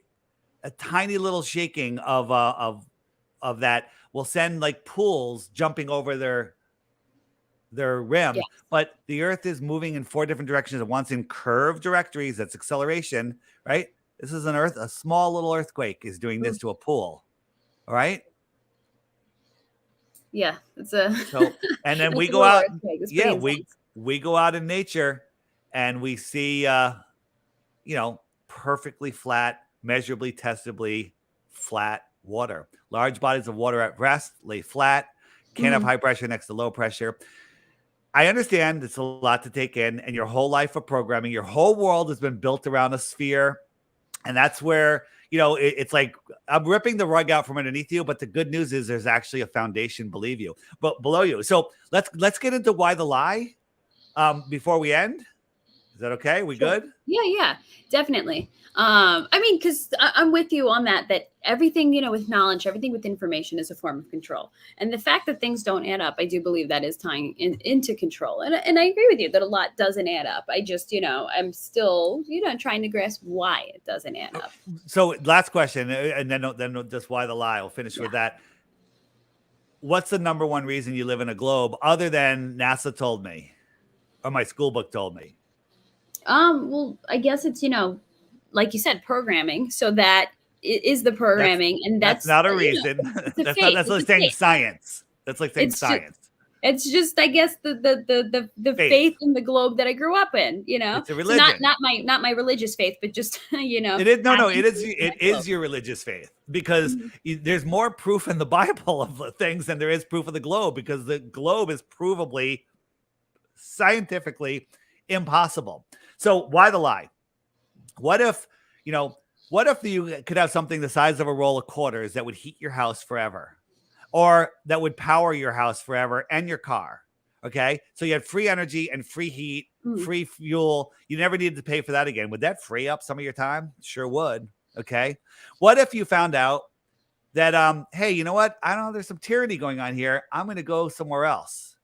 A tiny little shaking of that will send like pools jumping over their rim. Yes. But the Earth is moving in 4 different directions at once in curved directories. That's acceleration, right? This is a small little earthquake is doing this to a pool. All right. Yeah, it's and then we go out. Yeah, we go out in nature, and we see perfectly flat, measurably, testably flat water. Large bodies of water at rest lay flat. Can't have high pressure next to low pressure. I understand it's a lot to take in, and your whole life of programming, your whole world has been built around a sphere, and that's where it's like I'm ripping the rug out from underneath you. But the good news is there's actually a foundation below you. So let's get into why the lie before we end. Is that okay? We Sure. good? Yeah, definitely. I mean, because I'm with you on that, that everything, with knowledge, everything with information is a form of control. And the fact that things don't add up, I do believe that is tying into control. And I agree with you that a lot doesn't add up. I just, I'm still, trying to grasp why it doesn't add up. So last question, and then just why the lie? We'll finish with that. What's the number one reason you live in a globe other than NASA told me or my school book told me? Well, I guess it's, like you said, programming. So that is the programming. And That's that's, not a reason. it's a That's faith. like saying science. That's like saying It's just, science. it's just, I guess, the faith in the globe that I grew up in, It's a So religion. not my religious faith, but just, It is it is your religious faith, because there's more proof in the Bible of things than there is proof of the globe, because the globe is provably scientifically impossible. So why the lie? What if you could have something the size of a roll of quarters that would heat your house forever, or that would power your house forever and your car? Okay. So you had free energy and free heat, free fuel. You never needed to pay for that again. Would that free up some of your time? Sure would. Okay. What if you found out that, hey, you know what? I don't know. There's some tyranny going on here. I'm going to go somewhere else.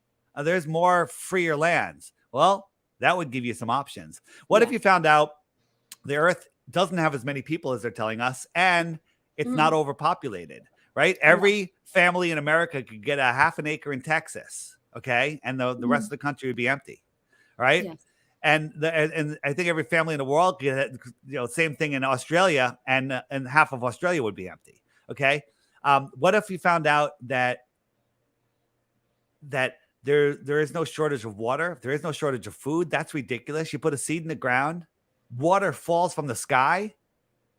There's more freer lands. Well, that would give you some options. What if you found out the Earth doesn't have as many people as they're telling us, and it's not overpopulated, right? Every family in America could get a half an acre in Texas, okay? And the rest of the country would be empty, right? Yes. And I think every family in the world could, same thing in Australia, and half of Australia would be empty, okay? What if you found out that there is no shortage of water, there is no shortage of food? That's ridiculous. You put a seed in the ground, water falls from the sky,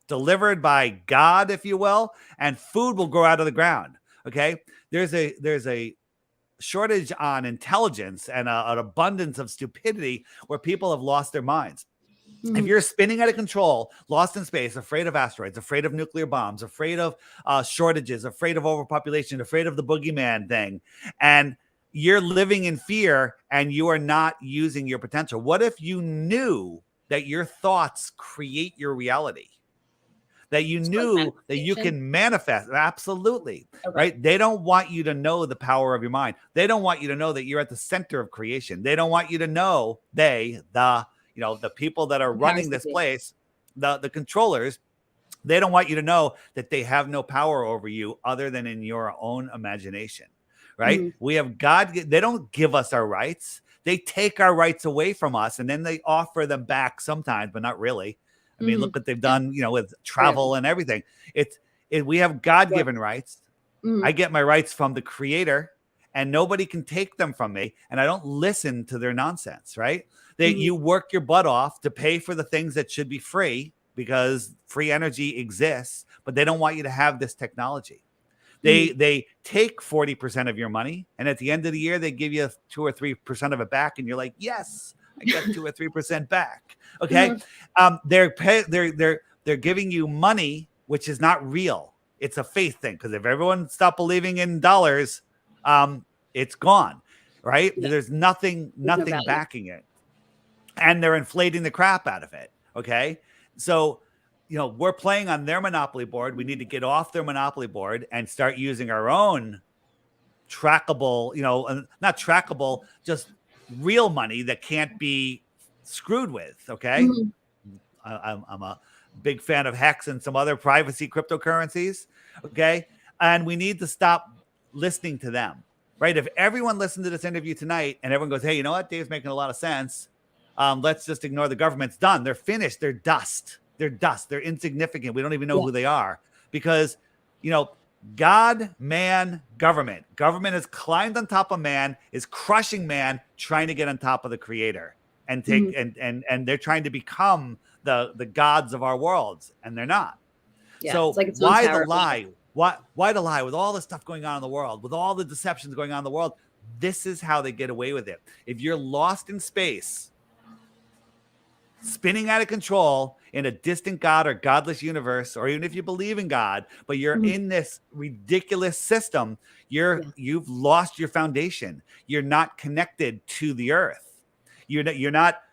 delivered by God, if you will, and food will grow out of the ground. Okay. There's a shortage on intelligence and an abundance of stupidity where people have lost their minds. If you're spinning out of control, lost in space, afraid of asteroids, afraid of nuclear bombs, afraid of shortages, afraid of overpopulation, afraid of the boogeyman thing, and you're living in fear and you are not using your potential. What if you knew that your thoughts create your reality? That you knew that you can manifest? Absolutely. Okay. Right? They don't want you to know the power of your mind. They don't want you to know that you're at the center of creation. They don't want you to know the people that are running this place, the controllers, they don't want you to know that they have no power over you other than in your own imagination. Right? We have God. They don't give us our rights. They take our rights away from us, and then they offer them back sometimes, but not really. I mean, look what they've done, with travel and everything. We have God-given rights. I get my rights from the Creator, and nobody can take them from me. And I don't listen to their nonsense, right? You work your butt off to pay for the things that should be free, because free energy exists, but they don't want you to have this technology. They take 40% of your money, and at the end of the year, they give you 2 or 3% of it back, and you're like, yes, I got 2 or 3% back. Okay, they're giving you money which is not real. It's a faith thing, because if everyone stopped believing in dollars, it's gone, right? Yeah. There's nothing backing it, and they're inflating the crap out of it. Okay, so we're playing on their monopoly board. We need to get off their monopoly board and start using our own trackable, not trackable, just real money that can't be screwed with. Okay. I'm a big fan of Hex and some other privacy cryptocurrencies. Okay. And we need to stop listening to them, right? If everyone listened to this interview tonight and everyone goes, hey, you know what? Dave's making a lot of sense. Let's just ignore the government. It's done. They're finished. They're dust. They're insignificant. We don't even know who they are, because, God, man, government has climbed on top of man, is crushing man, trying to get on top of the Creator, and take and they're trying to become the gods of our worlds, and they're not. Yeah, so why the lie? Why the lie with all the stuff going on in the world, with all the deceptions going on in the world? This is how they get away with it. If you're lost in space, spinning out of control in a distant God or godless universe, or even if you believe in God, but you're in this ridiculous system, you've lost your foundation. You're not connected to the earth. You're not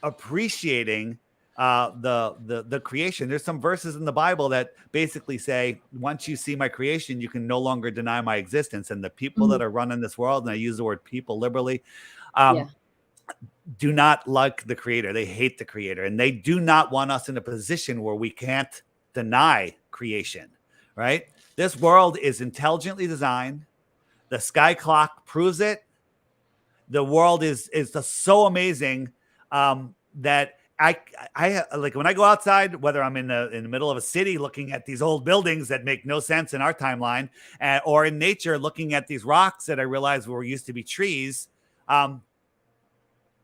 appreciating the creation. There's some verses in the Bible that basically say, once you see my creation, you can no longer deny my existence. And the people that are running this world, and I use the word people liberally, do not like the creator. They hate the creator, and they do not want us in a position where we can't deny creation, right? This world is intelligently designed. The sky clock proves it. The world is just so amazing that I like when I go outside, whether I'm in the middle of a city looking at these old buildings that make no sense in our timeline, or in nature looking at these rocks that I realize were used to be trees.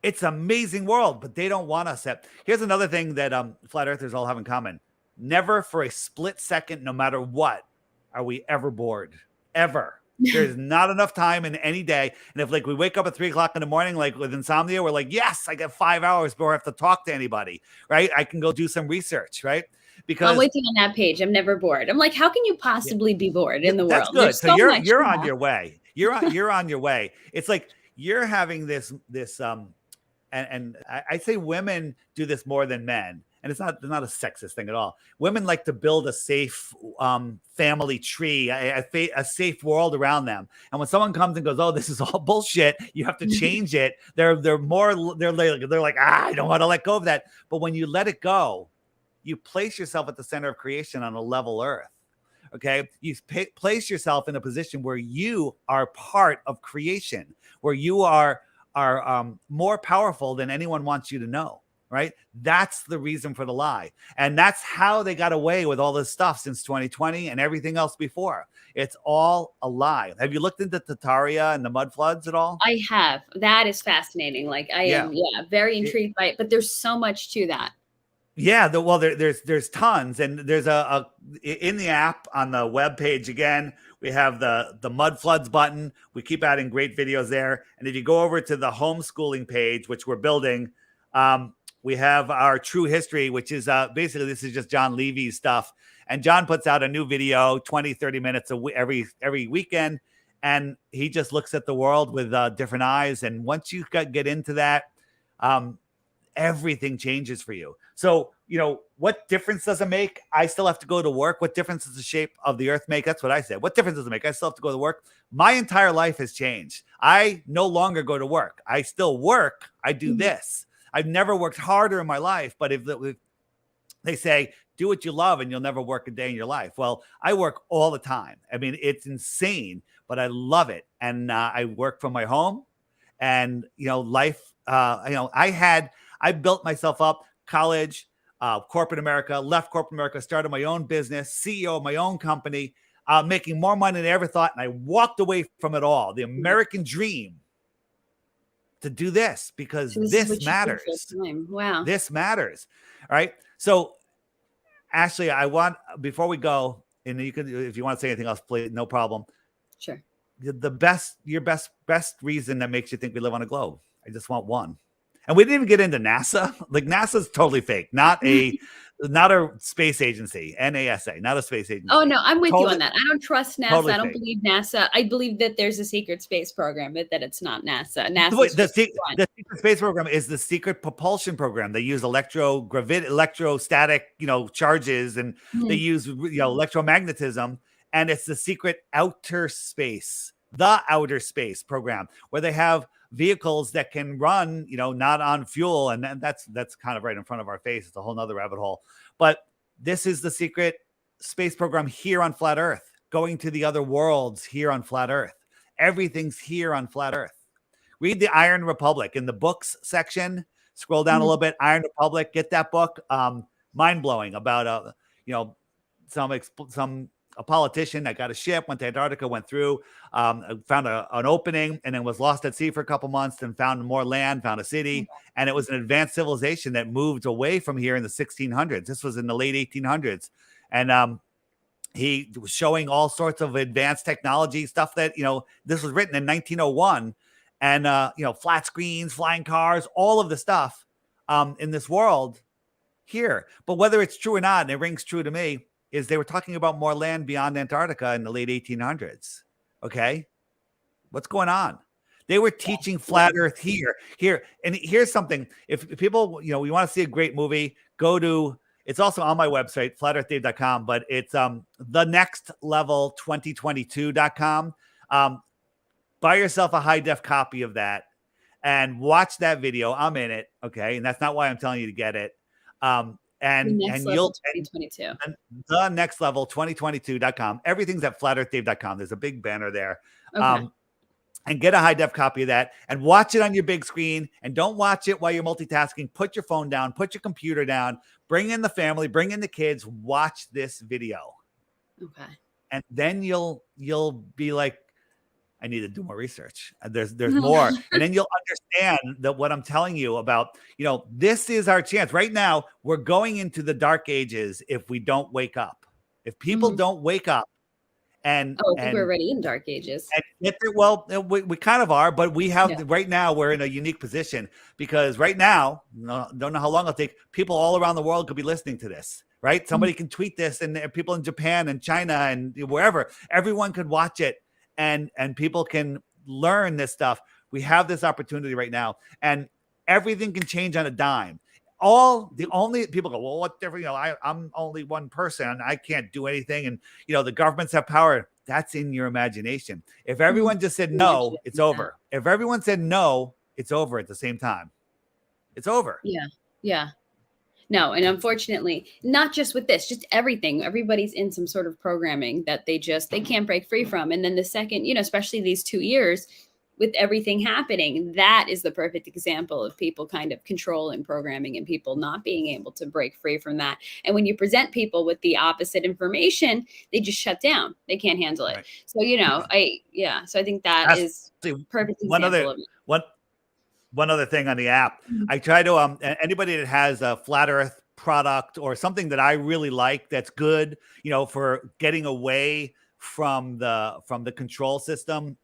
It's an amazing world, but they don't want us at. Here's another thing that flat earthers all have in common. Never for a split second, no matter what, are we ever bored. Ever. There's not enough time in any day. And if like we wake up at 3 o'clock in the morning, like with insomnia, we're like, yes, I got 5 hours before I have to talk to anybody, right? I can go do some research, right? Because I'm waiting on that page. I'm never bored. I'm like, how can you possibly be bored in the that's world? good. So you're on your way. You're on your way. It's like you're having this and I say women do this more than men, and it's not a sexist thing at all. Women like to build a safe family tree, a safe world around them. And when someone comes and goes, "Oh, this is all bullshit," you have to change it. They're like, I don't want to let go of that. But when you let it go, you place yourself at the center of creation on a level earth. Okay, you place yourself in a position where you are part of creation, where you are more powerful than anyone wants you to know, right? That's the reason for the lie. And that's how they got away with all this stuff since 2020 and everything else before. It's all a lie. Have you looked into Tartaria and the mud floods at all? I have. That is fascinating. Like I am, very intrigued by it, but there's so much to that. Yeah, there's tons, and there's a in the app on the web page again. We have the mud floods button. We keep adding great videos there, and if you go over to the homeschooling page, which we're building, we have our true history, which is basically this is just John Levy's stuff, and John puts out a new video, 20-30 minutes every weekend, and he just looks at the world with different eyes. And once you get into that, everything changes for you. So, what difference does it make? I still have to go to work. What difference does the shape of the earth make? That's what I said. What difference does it make? I still have to go to work. My entire life has changed. I no longer go to work. I still work. I do this. I've never worked harder in my life. But if they say, do what you love and you'll never work a day in your life. Well, I work all the time. I mean, it's insane, but I love it. And I work from my home, and, life, I built myself up, college, corporate America, left corporate America, started my own business, CEO of my own company, making more money than I ever thought. And I walked away from it all, the American dream, to do this because this matters. Wow. This matters. All right. So, Ashley, before we go, and you can, if you want to say anything else, please, no problem. Sure. Your best reason that makes you think we live on a globe. I just want one. And we didn't even get into NASA. Like, NASA's totally fake. Not a space agency. NASA, not a space agency. Oh no, I'm with you on that. I don't trust NASA. Totally I don't fake. believe NASA. I believe that there's a secret space program, that it's not NASA. The secret space program is the secret propulsion program. They use electrostatic, charges, and they use, electromagnetism, and it's the secret outer space program, where they have vehicles that can run, not on fuel. And then that's kind of right in front of our face. It's a whole nother rabbit hole. But this is the secret space program here on flat Earth, going to the other worlds here on flat Earth. Everything's here on flat Earth. Read the Iron Republic in the books section. Scroll down a little bit. Iron Republic, get that book. Mind blowing about a politician that got a ship, went to Antarctica, went through, found an opening, and then was lost at sea for a couple months, and found more land, found a city. And it was an advanced civilization that moved away from here in the 1600s. This was in the late 1800s. And he was showing all sorts of advanced technology stuff that, this was written in 1901. And, flat screens, flying cars, all of the stuff in this world here. But whether it's true or not, and it rings true to me, is they were talking about more land beyond Antarctica in the late 1800s. Okay. What's going on? They were teaching flat Earth here. And here's something. If people, we want to see a great movie, go to. It's also on my website, flatearthdave.com, but it's thenextlevel2022.com. Buy yourself a high def copy of that and watch that video. I'm in it, okay, and that's not why I'm telling you to get it. And Level 2022. The next level 2022.com. Everything's at flatearthdave.com. There's a big banner there. Okay. And get a high def copy of that and watch it on your big screen, and don't watch it while you're multitasking. Put your phone down, put your computer down, bring in the family, bring in the kids, watch this video. Okay. And then you'll be like, I need to do more research. There's more. And then you'll understand that what I'm telling you about, this is our chance. Right now, we're going into the dark ages if we don't wake up. If people don't wake up, I think we're already in dark ages. Well, we kind of are, but we have right now we're in a unique position because right now, don't know how long it'll take. People all around the world could be listening to this, right? Somebody can tweet this, and people in Japan and China and wherever, everyone could watch it, and people can learn this stuff. We have this opportunity right now, and everything can change on a dime. The only people go, well, what different? I'm only one person. I can't do anything. And the governments have power. That's in your imagination. If everyone just said no, it's over. If everyone said no, it's over at the same time. It's over. Yeah. Yeah. No, and unfortunately, not just with this, just everything. Everybody's in some sort of programming that they can't break free from. And then the second, especially these 2 years, with everything happening, that is the perfect example of people kind of controlling programming and people not being able to break free from that. And when you present people with the opposite information, they just shut down. They can't handle it. Right. So, so I think that's is perfect example of it. One other thing on the app, I try to, anybody that has a flat Earth product or something that I really like, that's good, for getting away from the control system,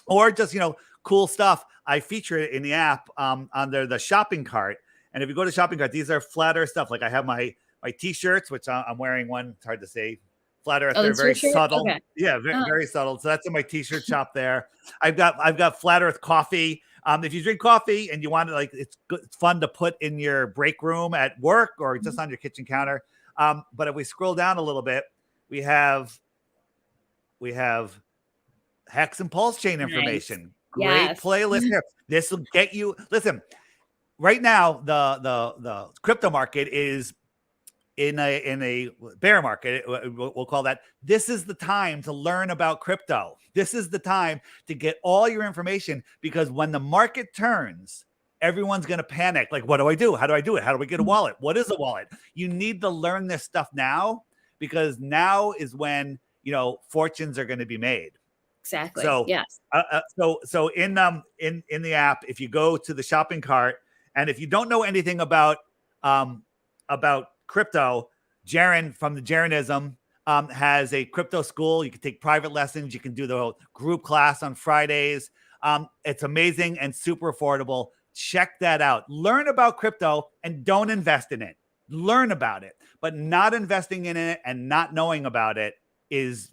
or just, cool stuff. I feature it in the app under the shopping cart. And if you go to shopping cart, these are flat Earth stuff. Like I have my t-shirts, which I'm wearing one. It's hard to say. Flat Earth. They're very subtle. Okay. Yeah, very subtle. So that's in my t-shirt shop there. I've got flat Earth coffee. If you drink coffee and you want to, it's good, it's fun to put in your break room at work or just on your kitchen counter. But if we scroll down a little bit, we have hex and pulse chain information. Great playlist here. This will get you. Listen, right now the crypto market is in a bear market. We'll call that. This is the time to learn about crypto. This is the time to get all your information, because when the market turns, everyone's going to panic. Like, what do I do? How do I do it? How do we get a wallet? What is a wallet? You need to learn this stuff now, because now is when fortunes are going to be made. Exactly. So yes. So in the app, if you go to the shopping cart, and if you don't know anything about crypto, Jaron from the Jaronism has a crypto school. You can take private lessons. You can do the group class on Fridays. It's amazing and super affordable. Check that out. Learn about crypto and don't invest in it. Learn about it, but not investing in it and not knowing about it is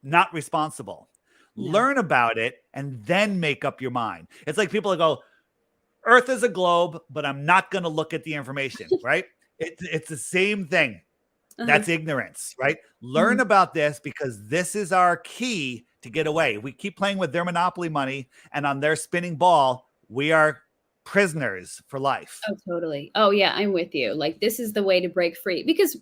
not responsible. Yeah. Learn about it and then make up your mind. It's like people go, Earth is a globe, but I'm not going to look at the information, right? It's the same thing. That's ignorance, right? Learn about this, because this is our key to get away. We keep playing with their monopoly money, and on their spinning ball, we are prisoners for life. Oh, totally. Oh, yeah, I'm with you. Like, this is the way to break free, because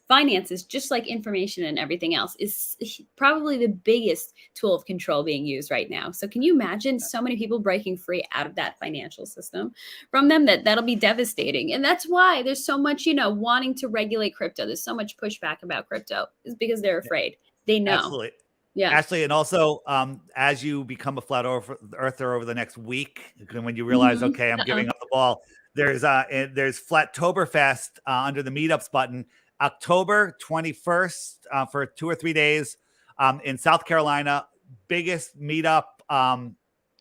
finances, just like information and everything else, is probably the biggest tool of control being used right now. So can you imagine so many people breaking free out of that financial system from them? That'll be devastating. And that's why there's so much, wanting to regulate crypto. There's so much pushback about crypto, is because they're afraid. They know. Absolutely. Yeah. Actually, and also, as you become a flat earther over the next week, when you realize, okay, I'm giving up the ball, there's Flattoberfest under the meetups button, October 21st for 2 or 3 days in South Carolina. Biggest meetup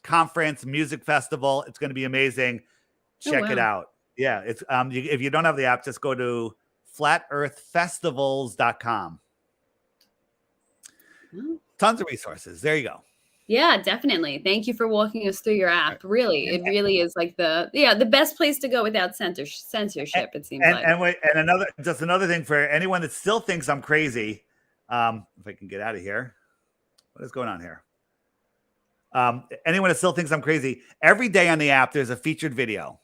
conference, music festival. It's going to be amazing. Check it out. Yeah, it's if you don't have the app, just go to flatearthfestivals.com. Tons of resources. There you go. Yeah, definitely. Thank you for walking us through your app. Really, And it really is like the best place to go without censorship, it seems like. another thing for anyone that still thinks I'm crazy, if I can get out of here, what is going on here? Anyone that still thinks I'm crazy, every day on the app there's a featured video,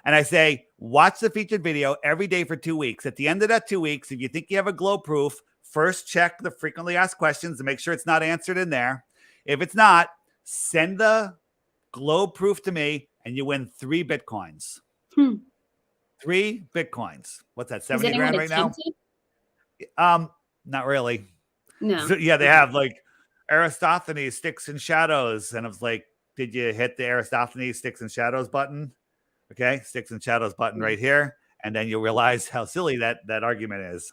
and I say watch the featured video every day for 2 weeks. At the end of that 2 weeks, if you think you have a glow proof, first check the frequently asked questions to make sure it's not answered in there. If it's not, send the glow proof to me, and you win 3 Bitcoins. Hmm. 3 Bitcoins. What's that? Has 70 anyone grand right now? attempted? Not really. No. So, yeah, they have like Aristophanes sticks and shadows, and I was like, did you hit the Aristophanes sticks and shadows button? Okay, sticks and shadows button right here, and then you'll realize how silly that argument is.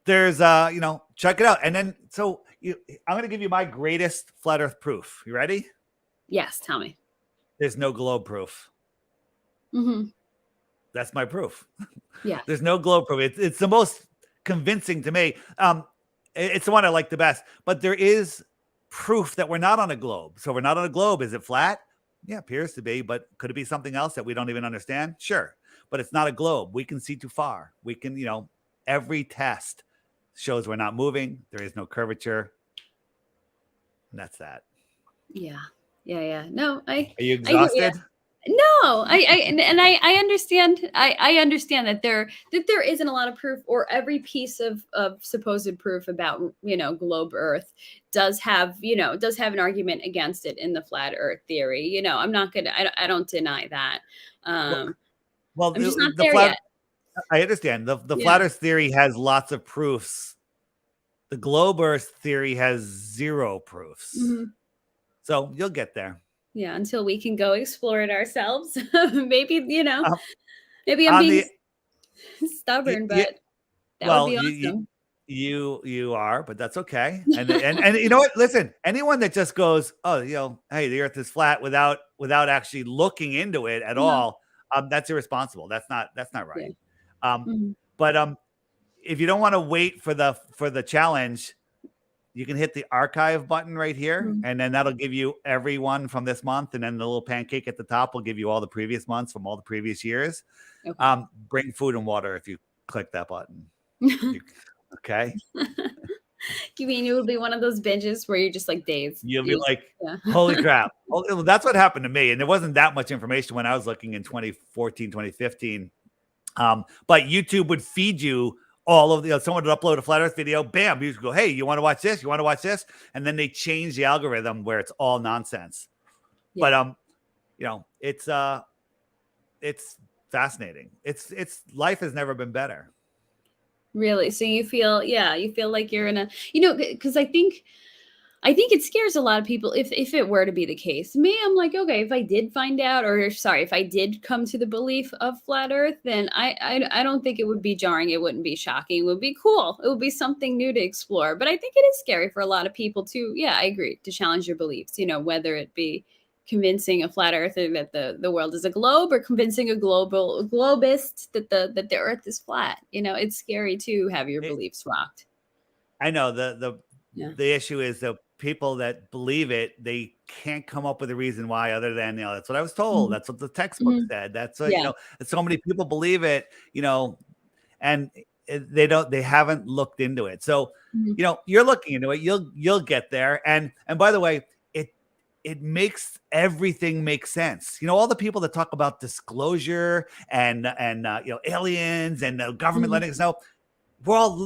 There's check it out, and then I'm going to give you my greatest flat Earth proof. You ready? Yes, tell me. There's no globe proof. Mm-hmm. That's my proof. Yeah. There's no globe proof. It's the most convincing to me. It's the one I like the best. But there is proof that we're not on a globe. So we're not on a globe. Is it flat? Yeah, appears to be. But could it be something else that we don't even understand? Sure. But it's not a globe. We can see too far. We can, every test shows we're not moving. There is no curvature. And that's that. Yeah. No, Are you exhausted? No, I understand. I understand that there isn't a lot of proof, or every piece of supposed proof about globe Earth does have an argument against it in the flat Earth theory. I'm not gonna. I don't deny that. Well, I'm just not the there flat. yet. I understand the flat Earth theory has lots of proofs. The globe Earth theory has 0 proofs. Mm-hmm. So you'll get there. Yeah, until we can go explore it ourselves. Maybe, maybe I'm being stubborn, but that would be awesome. You are, but that's okay. And you know what? Listen, anyone that just goes, oh, hey, the Earth is flat without actually looking into it at all, that's irresponsible. That's not right. Yeah. But if you don't want to wait for the challenge, you can hit the archive button right here, and then that'll give you every one from this month, and then the little pancake at the top will give you all the previous months from all the previous years. Okay. Bring food and water if you click that button. Okay. You mean it will be one of those binges where you're just like dazed? You'll be like, holy crap. Well, that's what happened to me. And there wasn't that much information when I was looking in 2014, 2015. But YouTube would feed you all of someone would upload a flat Earth video, bam, you go, hey, you want to watch this? You want to watch this? And then they change the algorithm where it's all nonsense. Yeah. But it's fascinating. It's life has never been better. Really? So you feel like you're in a, because I think it scares a lot of people if it were to be the case. Me, I'm like, okay, if I did find out, if I did come to the belief of flat Earth, then I don't think it would be jarring. It wouldn't be shocking. It would be cool. It would be something new to explore. But I think it is scary for a lot of people to, yeah, I agree, to challenge your beliefs, whether it be convincing a flat earther that the world is a globe, or convincing a globist that the Earth is flat. It's scary to have your beliefs rocked. I know the issue is the people that believe it, they can't come up with a reason why other than, that's what I was told. That's what the textbook said. That's what, so many people believe it, and they haven't looked into it. So, you're looking into it, you'll get there. And by the way, it makes everything make sense. All the people that talk about disclosure and aliens and the government letting us know,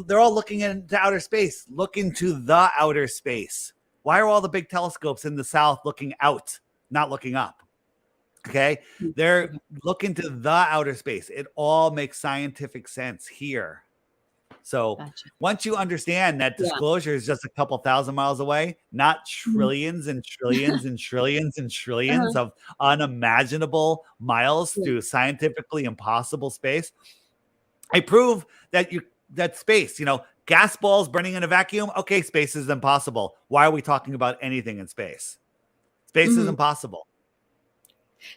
they're all looking into outer space. Look into the outer space. Why are all the big telescopes in the south looking out, not looking up? Okay. They're looking to the outer space. It all makes scientific sense here. So once you understand that disclosure is just a couple thousand miles away, not trillions and trillions and trillions and trillions of unimaginable miles through scientifically impossible space, I prove that that space, gas balls burning in a vacuum. Okay, space is impossible. Why are we talking about anything in space? Space is impossible.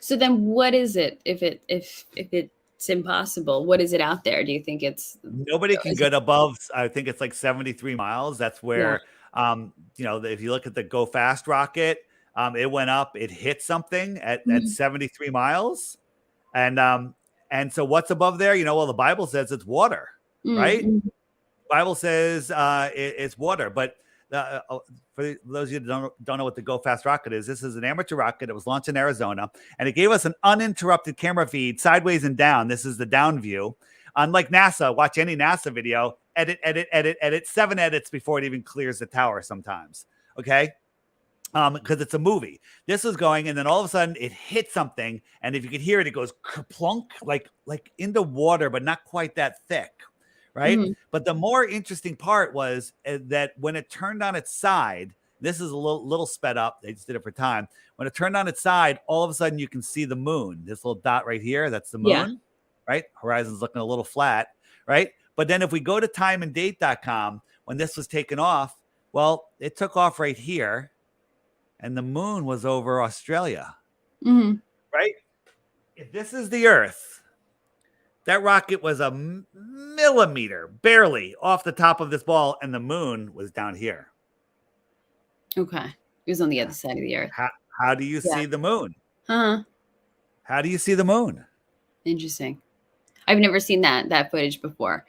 So then what is it if it's impossible? What is it out there? Do you think it's nobody can get above, I think it's like 73 miles. That's where If you look at the Go Fast rocket, it went up, it hit something at 73 miles. And so what's above there? Well, the Bible says it's water, right? The Bible says it's water. But for those of you that don't know what the Go Fast rocket is, this is an amateur rocket. It was launched in Arizona, and it gave us an uninterrupted camera feed sideways and down. This is the down view. Unlike NASA, watch any NASA video, edit, 7 edits before it even clears the tower sometimes, okay? Because it's a movie. This was going, and then all of a sudden it hit something, and if you could hear it, it goes kerplunk, like into water, but not quite that thick, right? But the more interesting part was that when it turned on its side, this is a little sped up. They just did it for time. When it turned on its side, all of a sudden you can see the moon. This little dot right here, that's the moon, right? Horizon's looking a little flat, right? But then if we go to timeanddate.com, when this was taken off, well, it took off right here, and the moon was over Australia, right? If this is the Earth, that rocket was a millimeter, barely, off the top of this ball, and the moon was down here. Okay. It was on the other side of the Earth. How do you see the moon? How do you see the moon? Interesting. I've never seen that footage before.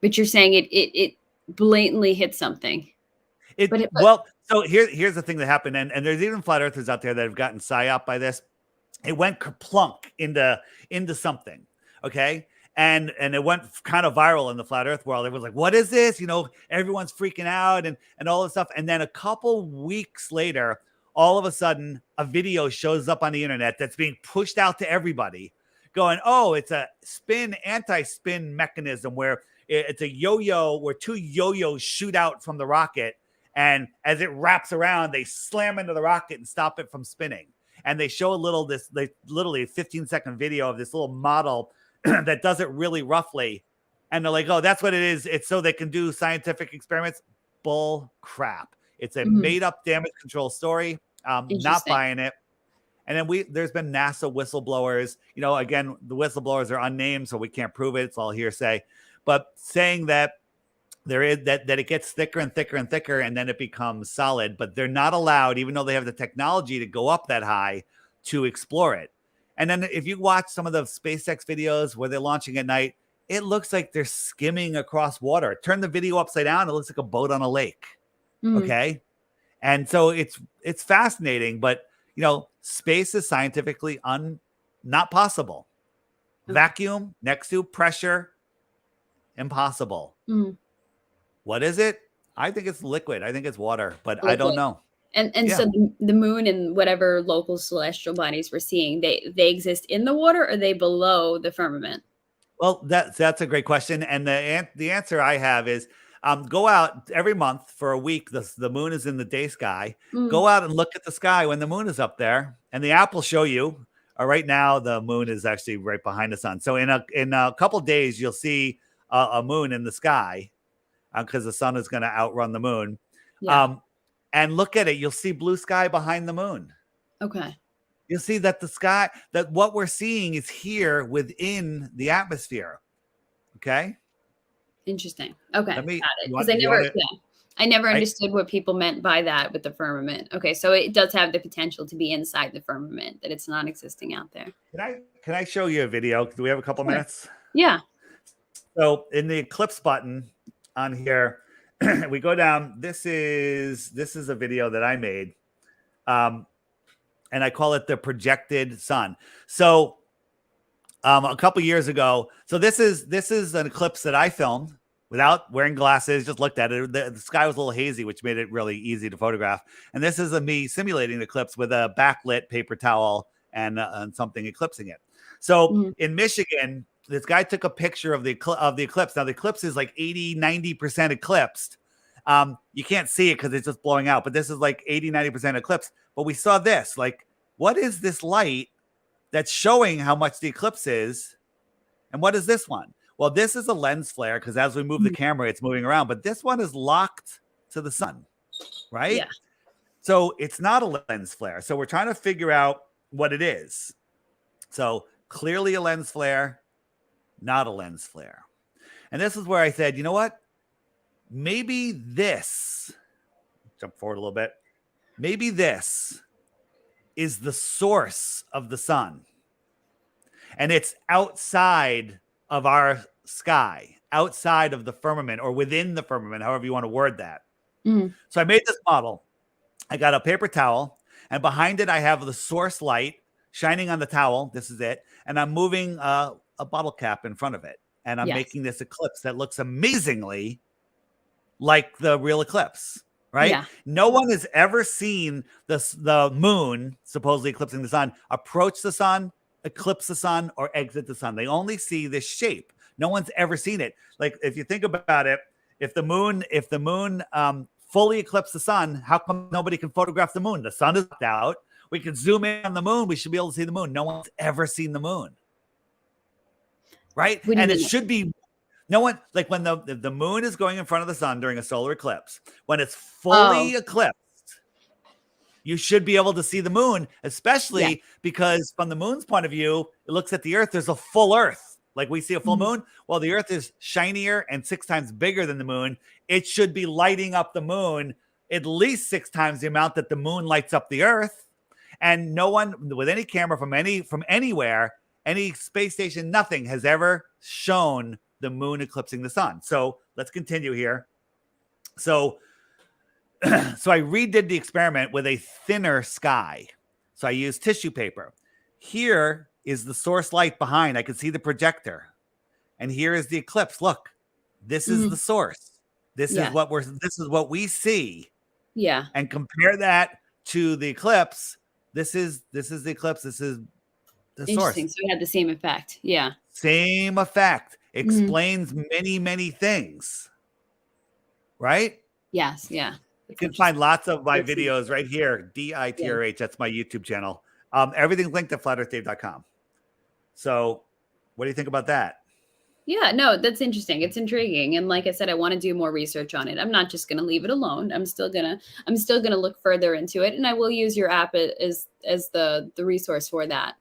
But you're saying it blatantly hit something. Well, so here's the thing that happened, and there's even flat earthers out there that have gotten psyop by this. It went kerplunk into something, okay? And it went kind of viral in the flat earth world. It was like, what is this? Everyone's freaking out and all this stuff. And then a couple weeks later, all of a sudden, a video shows up on the internet that's being pushed out to everybody going, oh, it's a anti-spin mechanism where it's a yo-yo where 2 yo-yos shoot out from the rocket. And as it wraps around, they slam into the rocket and stop it from spinning. And they show literally a 15-second video of this little model that does it really roughly. And they're like, oh, that's what it is. It's so they can do scientific experiments. Bull crap. It's a made-up damage control story. Not buying it. And then there's been NASA whistleblowers. Again, the whistleblowers are unnamed, so we can't prove it. It's all hearsay. But saying that there is that it gets thicker and thicker and thicker, and then it becomes solid. But they're not allowed, even though they have the technology to go up that high, to explore it. And then if you watch some of the SpaceX videos where they're launching at night, it looks like they're skimming across water. Turn the video upside down, it looks like a boat on a lake. Okay. And so it's fascinating, but space is scientifically not possible. Vacuum next to pressure, impossible. What is it? I think it's liquid. I think it's water, but I don't know. And so the moon and whatever local celestial bodies we're seeing, they exist in the water, or are they below the firmament? Well, that's a great question. And the answer I have is go out every month for a week. The moon is in the day sky. Go out and look at the sky when the moon is up there, and the app will show you. Right now, the moon is actually right behind the sun. So in a couple of days, you'll see a moon in the sky because the sun is going to outrun the moon. And look at it. You'll see blue sky behind the moon. Okay. You'll see that that what we're seeing is here within the atmosphere. Okay. Interesting. Okay. Got it. Because I never understood what people meant by that with the firmament. Okay. So it does have the potential to be inside the firmament, that it's not existing out there. Can I show you a video? Do we have a couple minutes? Yeah. So in the eclipse button on here, we go down. This is a video that I made. And I call it the projected sun. So a couple years ago, so this is an eclipse that I filmed without wearing glasses, just looked at it. The sky was a little hazy, which made it really easy to photograph. And this is me simulating the eclipse with a backlit paper towel and something eclipsing it. So in Michigan, this guy took a picture of the eclipse. Now the eclipse is like 80-90% eclipsed. You can't see it because it's just blowing out, but this is like 80-90% eclipse. But we saw this, like, what is this light that's showing how much the eclipse is? And what is this one? Well, this is a lens flare because as we move the camera, it's moving around. But this one is locked to the sun, right? Yeah. So it's not a lens flare. So we're trying to figure out what it is. So clearly a lens flare, not a lens flare. And this is where I said, you know what? Maybe this jump forward a little bit. Maybe this is the source of the sun. And it's outside of our sky, outside of the firmament or within the firmament, however you want to word that. So I made this model. I got a paper towel, and behind it I have the source light shining on the towel. This is it. And I'm moving a bottle cap in front of it. And I'm making this eclipse that looks amazingly like the real eclipse, right? Yeah. No one has ever seen the moon, supposedly eclipsing the sun, approach the sun, eclipse the sun, or exit the sun. They only see this shape. No one's ever seen it. Like, if you think about it, if the moon fully eclipsed the sun, how come nobody can photograph the moon? The sun is out. We can zoom in on the moon. We should be able to see the moon. No one's ever seen the moon, right? And it should be no one, like when the moon is going in front of the sun during a solar eclipse, when it's fully eclipsed, you should be able to see the moon, especially because from the moon's point of view, it looks at the earth. There's a full earth. Like we see a full moon. Well, the earth is shinier and 6 times bigger than the moon. It should be lighting up the moon at least 6 times the amount that the moon lights up the earth. And no one with any camera from anywhere, any space station, nothing has ever shown the moon eclipsing the sun. So let's continue here. So I redid the experiment with a thinner sky. So I used tissue paper. Here is the source light behind. I can see the projector. And here is the eclipse. Look, this is the source. This is what we see. Yeah. And compare that to the eclipse. This is the eclipse. This is the source. So it had the same effect. Yeah. Same effect. Explains many, many things. Right? Yes. Yeah. You can find lots of my videos right here. DITRH. That's my YouTube channel. Everything's linked at flatearthdave.com. So what do you think about that? Yeah, no, that's interesting. It's intriguing. And like I said, I want to do more research on it. I'm not just going to leave it alone. I'm still going to look further into it. And I will use your app as the resource for that.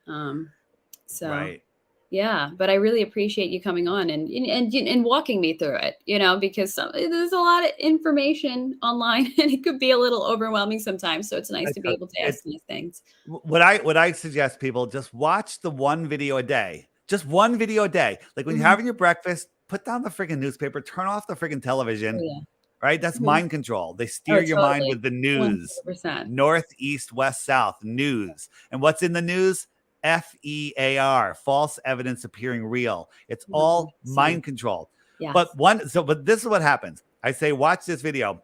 Right. Yeah, but I really appreciate you coming on and walking me through it, because there's a lot of information online and it could be a little overwhelming sometimes. So it's nice to be able to ask these things. What I suggest people just watch the one video a day. Just one video a day. Like when you're having your breakfast, put down the freaking newspaper, turn off the freaking television. Oh, yeah. Right? That's mind control. They steer your mind with the news. 100%. North, east, west, south, news. And what's in the news? FEAR, false evidence appearing real. It's all mind control. Yes. But this is what happens. I say, watch this video.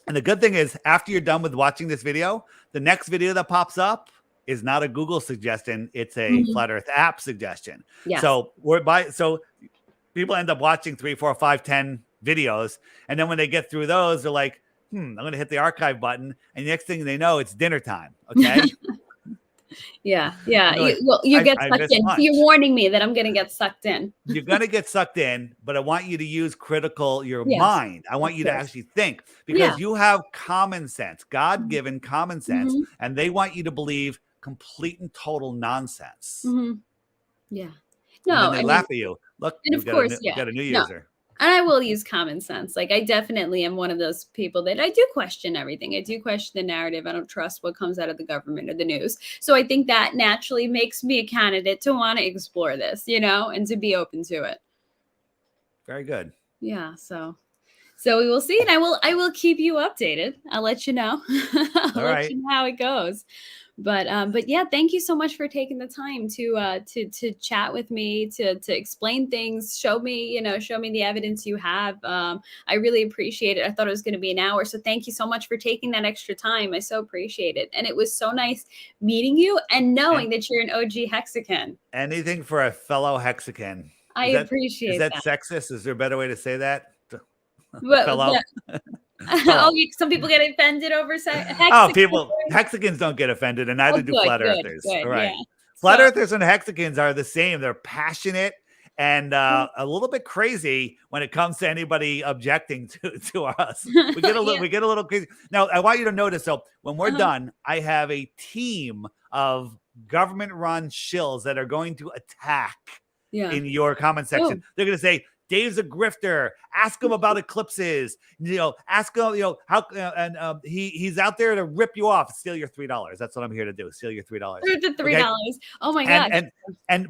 And the good thing is, after you're done with watching this video, the next video that pops up is not a Google suggestion. It's a Flat Earth app suggestion. Yes. So people end up watching 3, 4, 5, 10 videos. And then when they get through those, they're like, I'm going to hit the archive button. And the next thing they know, it's dinner time. Okay. Yeah. Like, you get sucked in. You're warning me that I'm going to get sucked in. You're going to get sucked in, but I want you to use your mind. I want you to actually think, because you have common sense, God-given common sense, and they want you to believe complete and total nonsense. Yeah. No, and they laugh at you. Look, and got a new user. And I will use common sense. Like, I definitely am one of those people that I do question everything. I do question the narrative. I don't trust what comes out of the government or the news. So I think that naturally makes me a candidate to want to explore this, and to be open to it. Very good. Yeah. So we will see. And I will keep you updated. I'll let you know. I'll let you know how it goes. But yeah, thank you so much for taking the time to chat with me, to explain things, show me the evidence you have. I really appreciate it. I thought it was going to be an hour. So thank you so much for taking that extra time. I so appreciate it. And it was so nice meeting you and knowing that you're an OG Hexican. Anything for a fellow Hexican. I appreciate that. Is that sexist? Is there a better way to say that? Fellow. Some people get offended over Hexicans don't get offended, and neither do flat earthers. All right. Yeah. Flat earthers and Hexicans are the same. They're passionate and a little bit crazy when it comes to anybody objecting to us. We get a little crazy. Now, I want you to notice, so when we're done, I have a team of government-run shills that are going to attack in your comment section. They're going to say, Dave's a grifter. Ask him about eclipses. Ask him, how, and he's out there to rip you off, steal your $3. That's what I'm here to do. Steal your $3. The $3. Okay? Oh my God.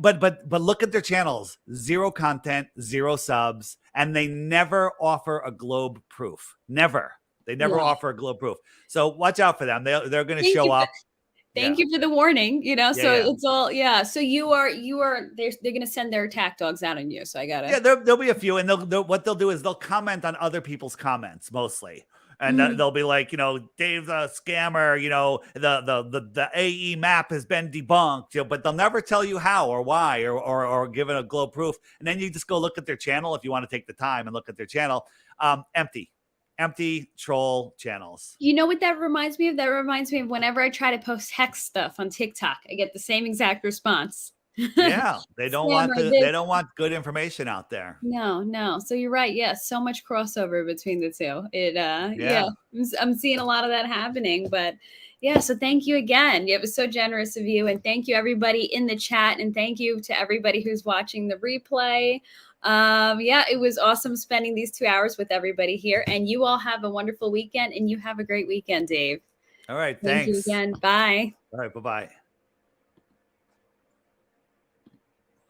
But look at their channels. 0 content, 0 subs, and they never offer a globe proof. Never. They never offer a globe proof. So watch out for them. They're going to show up. Thank you for the warning. So yeah. it's all So they're going to send their attack dogs out on you. So I gotta. Yeah, there'll be a few, and what they'll do is they'll comment on other people's comments mostly. And they'll be like, Dave's a scammer, the AE map has been debunked, but they'll never tell you how or why or give it a globe proof. And then you just go look at their channel if you want to take the time and look at their channel. Empty troll channels. You know what that reminds me of? That reminds me of whenever I try to post hex stuff on TikTok, I get the same exact response. Yeah, they don't want good information out there. No. So you're right. Yeah, so much crossover between the two. I'm seeing a lot of that happening, but yeah, so thank you again. It was so generous of you, and thank you everybody in the chat, and thank you to everybody who's watching the replay. It was awesome spending these 2 hours with everybody here, and you all have a wonderful weekend, and you have a great weekend, Dave. All right, thank you again. Bye. All right, bye-bye.